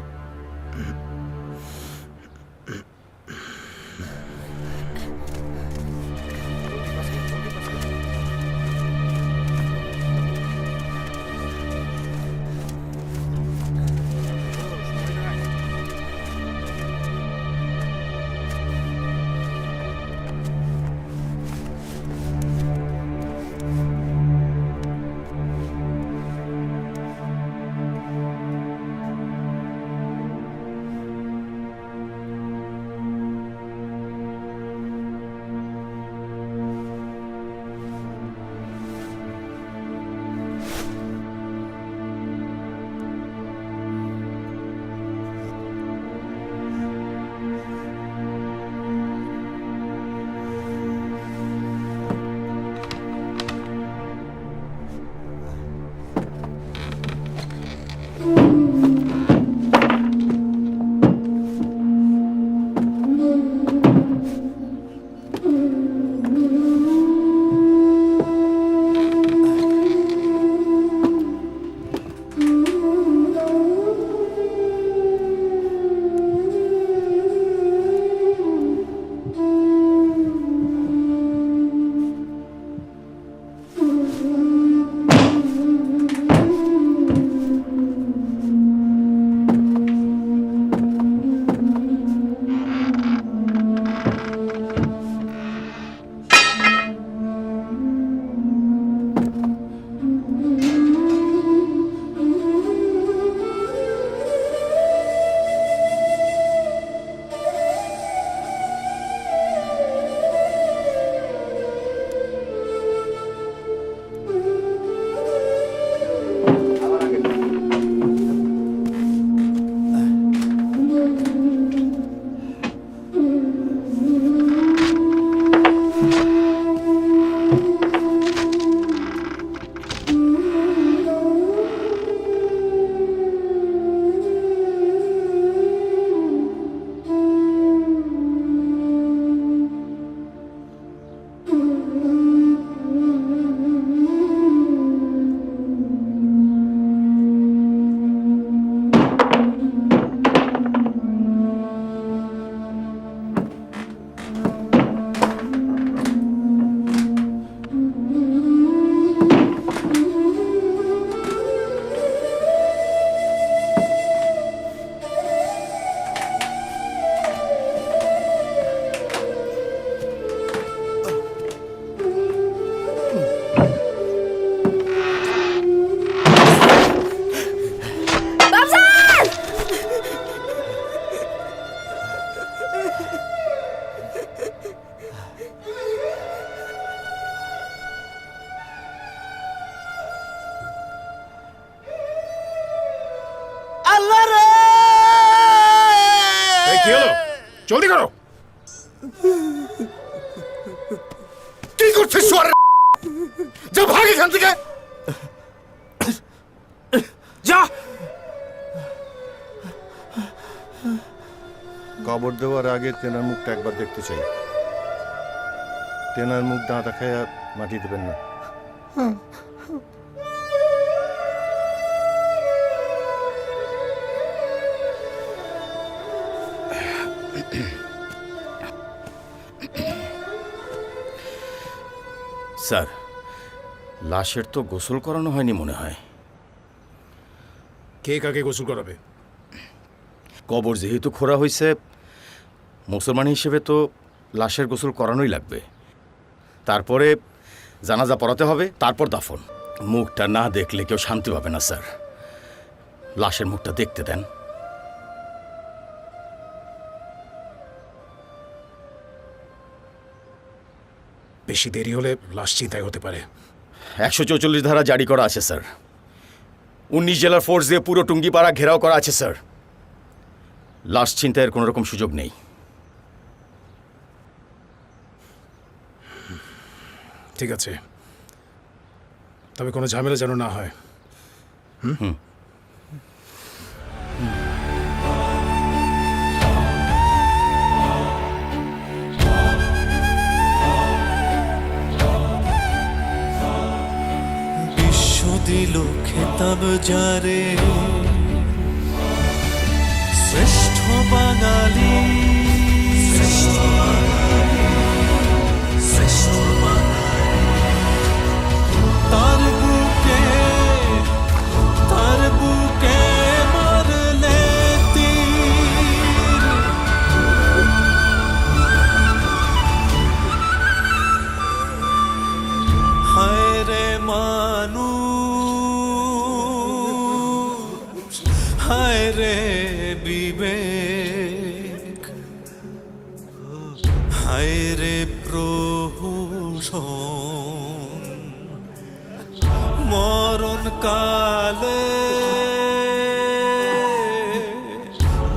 কি হলো? জলদি করো। কি করছিস শুয়ারের? যা ভাগ এখান থেকে, যা। কবর দেওয়ার আগে তেনার মুখটা একবার দেখতে চাই। তেনার মুখ দাঁতা খায়া মাটি দেবেন না। স্যার, লাশের তো গোসল করানো হয়নি মনে হয়। কে কাকে গোসল করাবে? কবর যেহেতু খোঁড়া হয়েছে, মুসলমান হিসেবে তো লাশের গোসল করানোই লাগবে। তারপরে জানাজা পড়াতে হবে, তারপর দাফন। মুখটা না দেখলে কেউ শান্তি পাবে না স্যার। লাশের মুখটা দেখতে দেন। বেশি দেরি হলে লাশ চিন্তায় হতে পারে। 144 ধারা জারি করা আছে স্যার। 19 জেলার ফোর্স দিয়ে পুরো টুঙ্গিপাড়া ঘেরাও করা আছে স্যার। লাশ ছিনতাইয়ের কোনো রকম সুযোগ নেই। ঠিক আছে, তবে কোনো ঝামেলা যেন না হয়। হুম। বিশ্ব দিল খেতা সব যারে শ্রেষ্ঠ বাঙালি তার বুকে মারলে তীর হায় রে মানুষ হায় রে বিবেক হায় রে প্রহসন মরণ কালে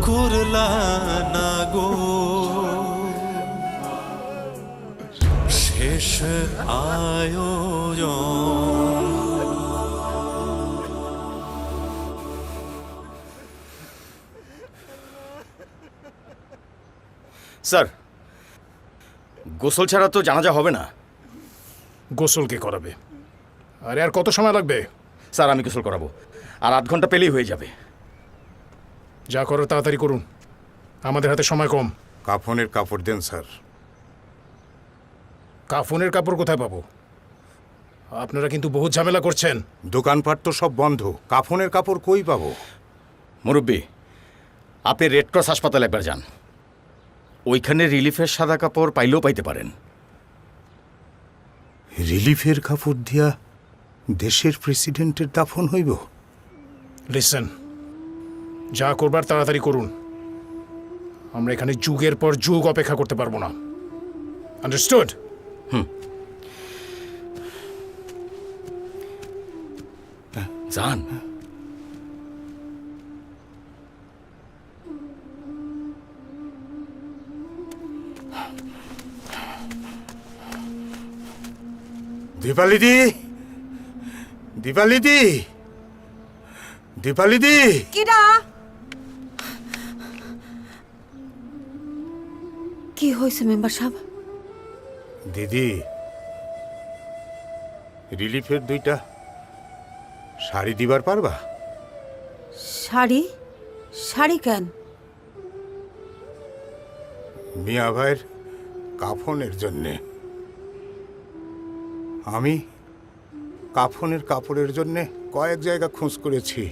করলা না গো শেষ আয়োজন স্যার গোসল ছাড়া তো জানাজা হবে না। গোসল কে করাবে? আরে আর কত সময় লাগবে? স্যার আমি গোসল করাবো, আর আধ ঘন্টা পেলেই হয়ে যাবে। যা করো তাড়াতাড়ি করুন, আমাদের হাতে সময় কম। কাফনের কাপড় দেন স্যার। কাফনের কাপড় কোথায় পাবো? আপনারা কিন্তু বহুত ঝামেলা করছেন। দোকানপাট তো সব বন্ধ, কাফনের কাপড় কই পাবো? মুরব্বী, আপনি রেড ক্রস হাসপাতালে একবার যান, ওইখানে রিলিফের সাদা কাপড় পাইলেও পাইতে পারেন। রিলিফের কাপড় দিয়া দেশের প্রেসিডেন্টের দাফন হইব? লিসেন, যা করবার তাড়াতাড়ি করুন, আমরা এখানে যুগের পর যুগ অপেক্ষা করতে পারবো না। আন্ডারস্টুড? যান। দীপালিদি, দীপালিদি, দীপালিদি। কিরা? কি হয়েছে মেম্বার সাহেব? দিদি, রিলিফের 2টা শাড়ি দিবার পারবা? শাড়ি? শাড়ি কেন? মিয়া ভাইয়ের কাফনের জন্যে। আমি কাফনের কাপড়ের জন্যে কয়েক জায়গা খোঁজ করেছি,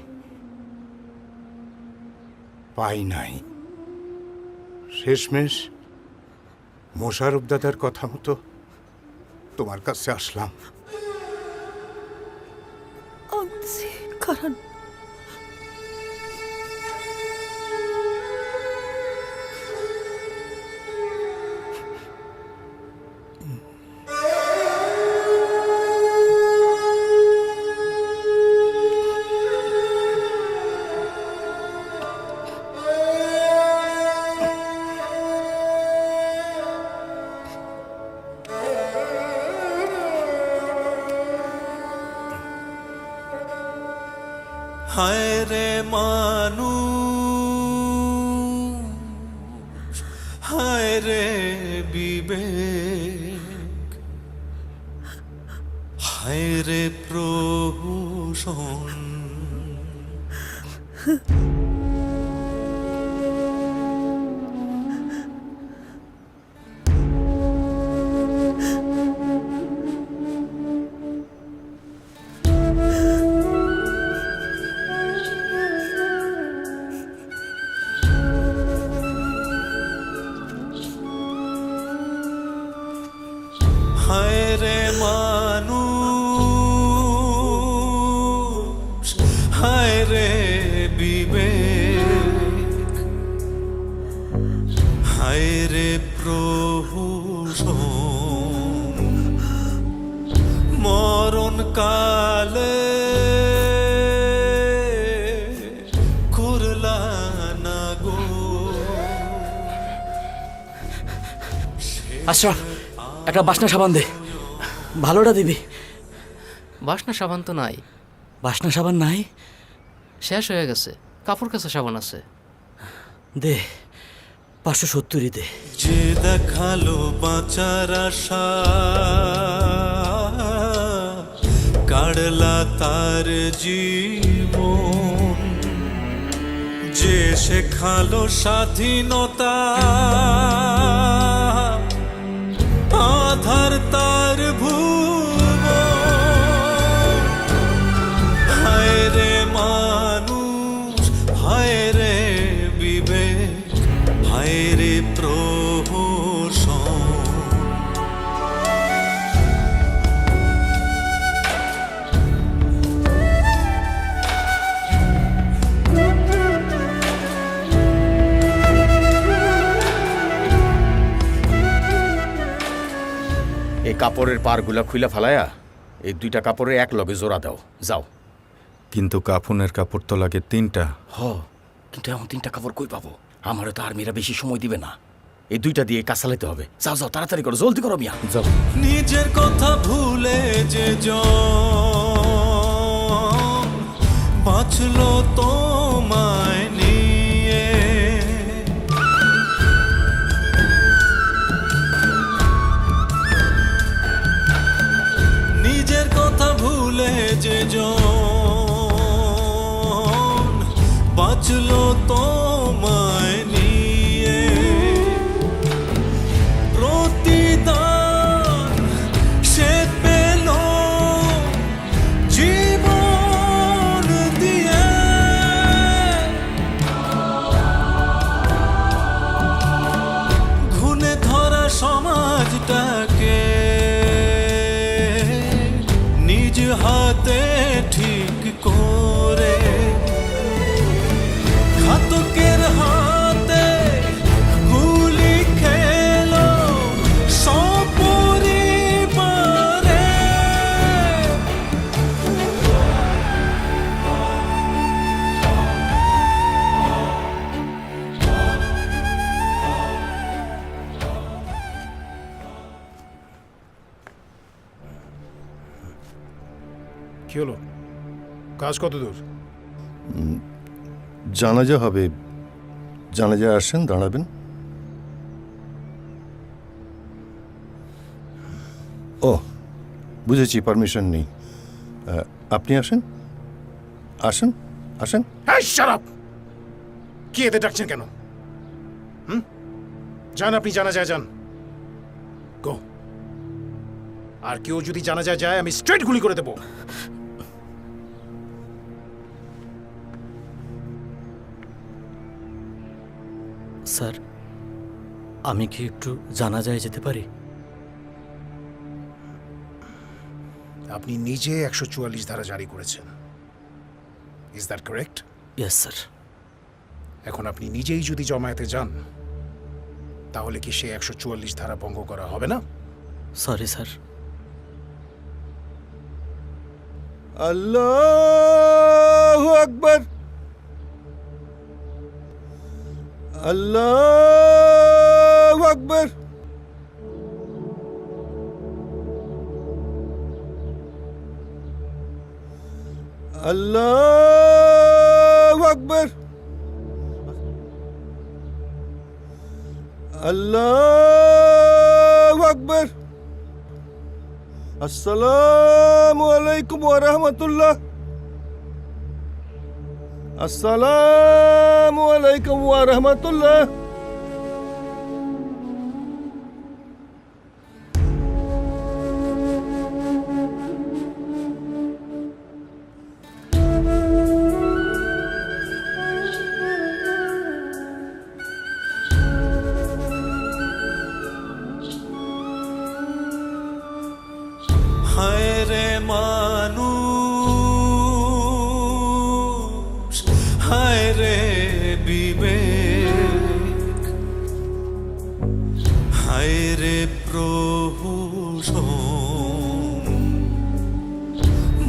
পাই নাই। শেষমেশ মোশারফ দাদার কথা মতো তোমার কাছে আসলাম। কারণ হায় রে মানুষ হায় রে বিবেক হায় রে প্রহসন হায় রে মানুষ হায় রে বিবেক হায় রে প্রহসন মরণ কালে করলা না গো। আশরাফ, একটা বাসনা সাবান দে, ভালোটা দিবি। বাসনা সাবান তো নাই। বাসনা সাবান নাই? শেষ হয়ে গেছে, কাপড় কাচা সাবান আছে। দে 570 দে। যে দেখালো বাঁচার আশা কাড়লা তার জীবন, যে শেখালো স্বাধীনতা, আধার তার ভুবন। হায় রে মানুষ, হায় রে বিবেক, হায় রে প্রহসন। এই কাপড়ের পারগুলা খুইলা ফালায়া এই দুইটা কাপড়ে এক লগে জোড়া দাও, যাও। কিন্তু কাফনের কাপড় তো লাগে 3টা। হ, কিন্তু এমন 3টা কাপড় কই পাবো? আমারও তো আর্মিরা বেশি সময় দিবে না, এই দুইটা দিয়ে কাজ চালাইতে হবে। যাও যাও, তাড়াতাড়ি করো, জলদি করো মিয়া, যাও। নিজের কথা ভুলে যে জন বাঁচলো তোমায় নিয়ে, নিজের কথা ভুলে যে জন বাঁচলো তোমায় নিয়ে। প্রতিদান সে পেল জীবন দিয়ে, ঘুণে ধরা সমাজটাকে নিজ হাতে ঠিক করে, ঘাতকের হাতে গুলি খেলো সপরিবারে। কি হলো? কাজ কত দূর? জানাজা হবে, জানাজা আসেন, দাঁড়াবেন। ও বুঝেছি, পারমিশন নেই। আপনি আসেন, আসেন, আসেন। হ্যাঁ, শাট আপ! কি এতে ডাকছেন কেন? যান, আপনি জানা যায় যান। গো। আর কেউ যদি জানা যায় আমি স্ট্রেট গুলি করে দেবো। স্যার, আমি কি একটু জানাজায় যেতে পারি? আপনি নিজে 144 ধারা জারি করেছেন, is that correct? Yes sir. এখন আপনি নিজেই যদি জমায়েতে যান, তাহলে কি সে 144 ধারা ভঙ্গ করা হবে না? Sorry sir. আল্লাহু আকবার, আল্লাহু আকবার। আল্লাহু আকবার, আল্লাহু আকবার। আসসালামু আলাইকুম ওয়া রাহমাতুল্লাহ, আসসালামু আলাইকুম ওয়া রাহমাতুল্লাহ। হায় রে মানুষ, হায় রে বিবেক, হায় রে প্রহসন।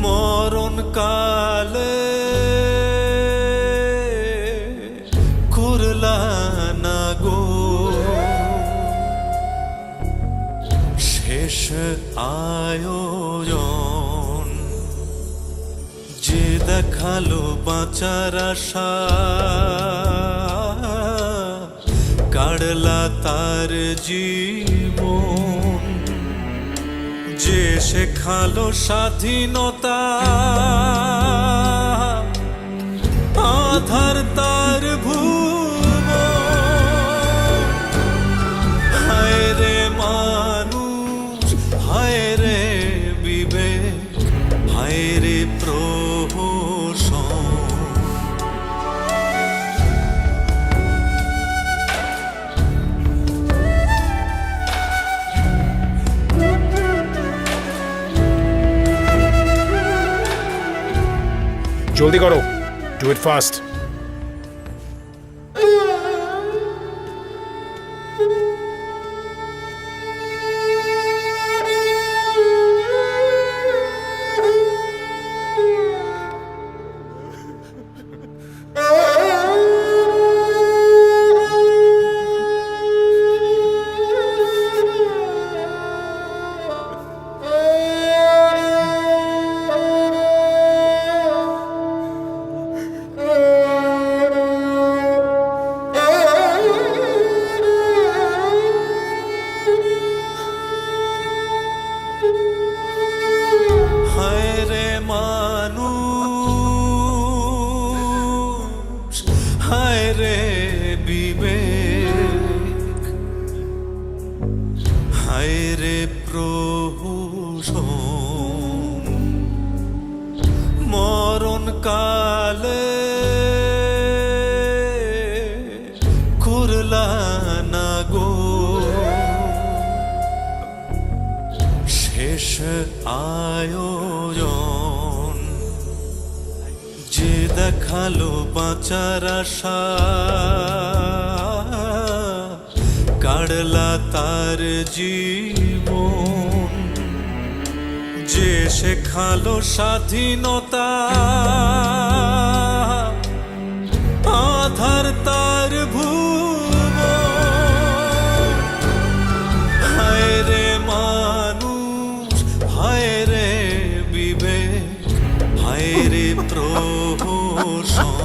মরণ কালে করলা না গো শেষ আয়োজন, যে দেখালো বাঁচার আশা, কাড়লা তার জীবন, যে শেখালো স্বাধীনতা আধার তার ভুব হায় রে মানুষ হায় রে বিবেক হায় রে প্রহসন জলদি করো, ডু ইট ফাস্ট। হায় রে মানুষ হায় রে বিবেক হায় রে প্রহসন মরণ কালে করলা না গো শেষ আয়োজন যে দেখালো বাঁচার আশা কাড়লা তার জীবন যে শেখালো স্বাধীনতা আধার তার ভুব হায় রে মানুষ হায় রে বিবেক হায় রে প্রহসন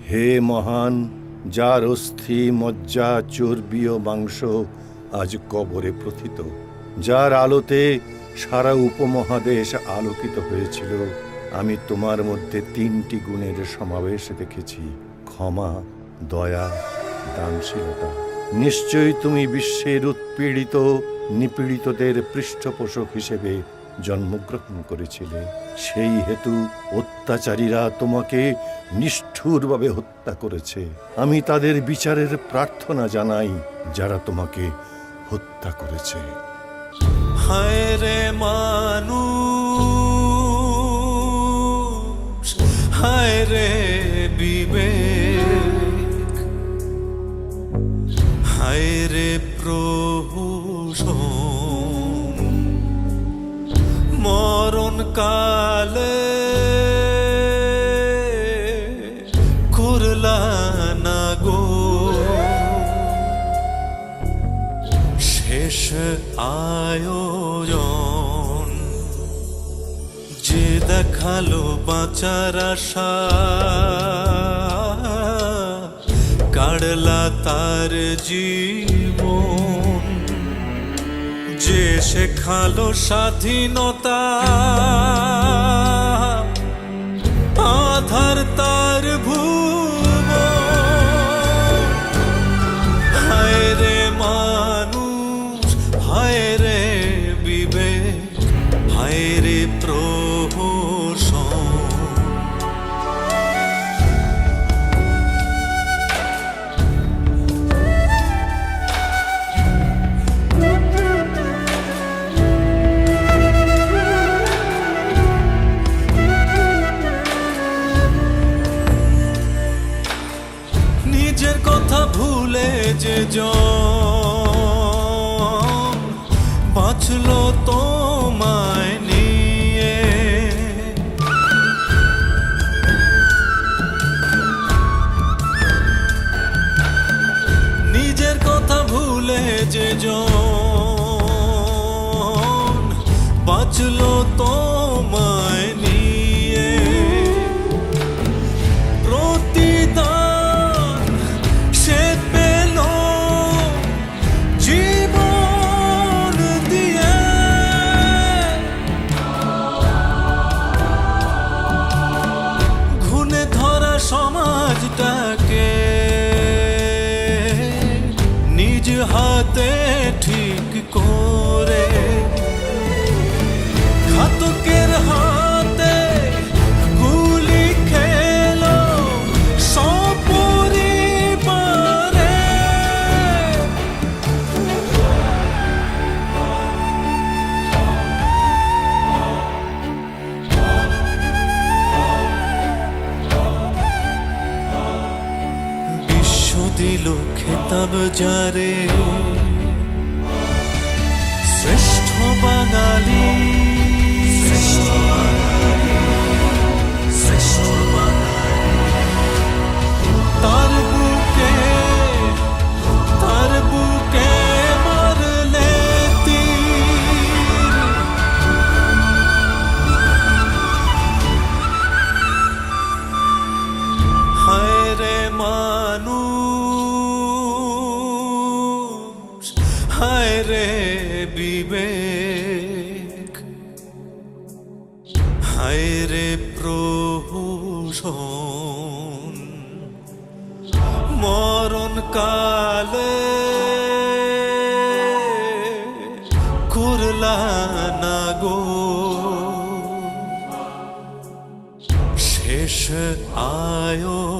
হে মহান, যার অস্থি মজ্জা চর্বি ও মাংস আজ কবরে প্রথিত, যার আলোতে সারা উপমহাদেশ আলোকিত হয়েছিল, আমি তোমার মধ্যে তিনটি গুণের সমাবেশ দেখেছি: ক্ষমা, দয়া, দানশীলতা। নিশ্চয়ই তুমি বিশ্বের উৎপীড়িত নিপীড়িতদের পৃষ্ঠপোষক হিসেবে জন্মগ্রহণ করেছিলে। সেই হেতু অত্যাচারীরা তোমাকে নিষ্ঠুরভাবে হত্যা করেছে। আমি তাদের বিচারের প্রার্থনা জানাই যারা তোমাকে হত্যা করেছে। হায় রে মানুষ হায় রে বিবেক হায় রে প্রহসন শেষ আয়োজন, যে দেখালো বাঁচার আশা, কাড়লা তার জীবন, যে শেখালো স্বাধীনতা, আধার তার ভুবন। হায় রে মানুষ, হায় রে বিবেক, হায় রে প্রহসন। নিজের কথা ভুলে যে জন বাঁচলো তোমায় নিয়ে, নিজের কথা ভুলে যে জন বাঁচলো তোমায় নিয়ে। প্রতিদান সে পেল জীবন দিয়ে, ঘুণে ধরা সমাজটাকে নিজ হাতে ঠিক করে, ঘাতকের হাতে গুলি খেলো সপরিবারে। বিশ্ব দিল খেতাব যারে, শ্রেষ্ঠ বাঙালি, শ্রেষ্ঠ বাঙালি। তার বুকে মারলে তীর, হায় রে মানুষ, হায় রে বিবেক, হায় রে প্রহসন। মরণ কালে করলা না গো শেষ আয়োজন।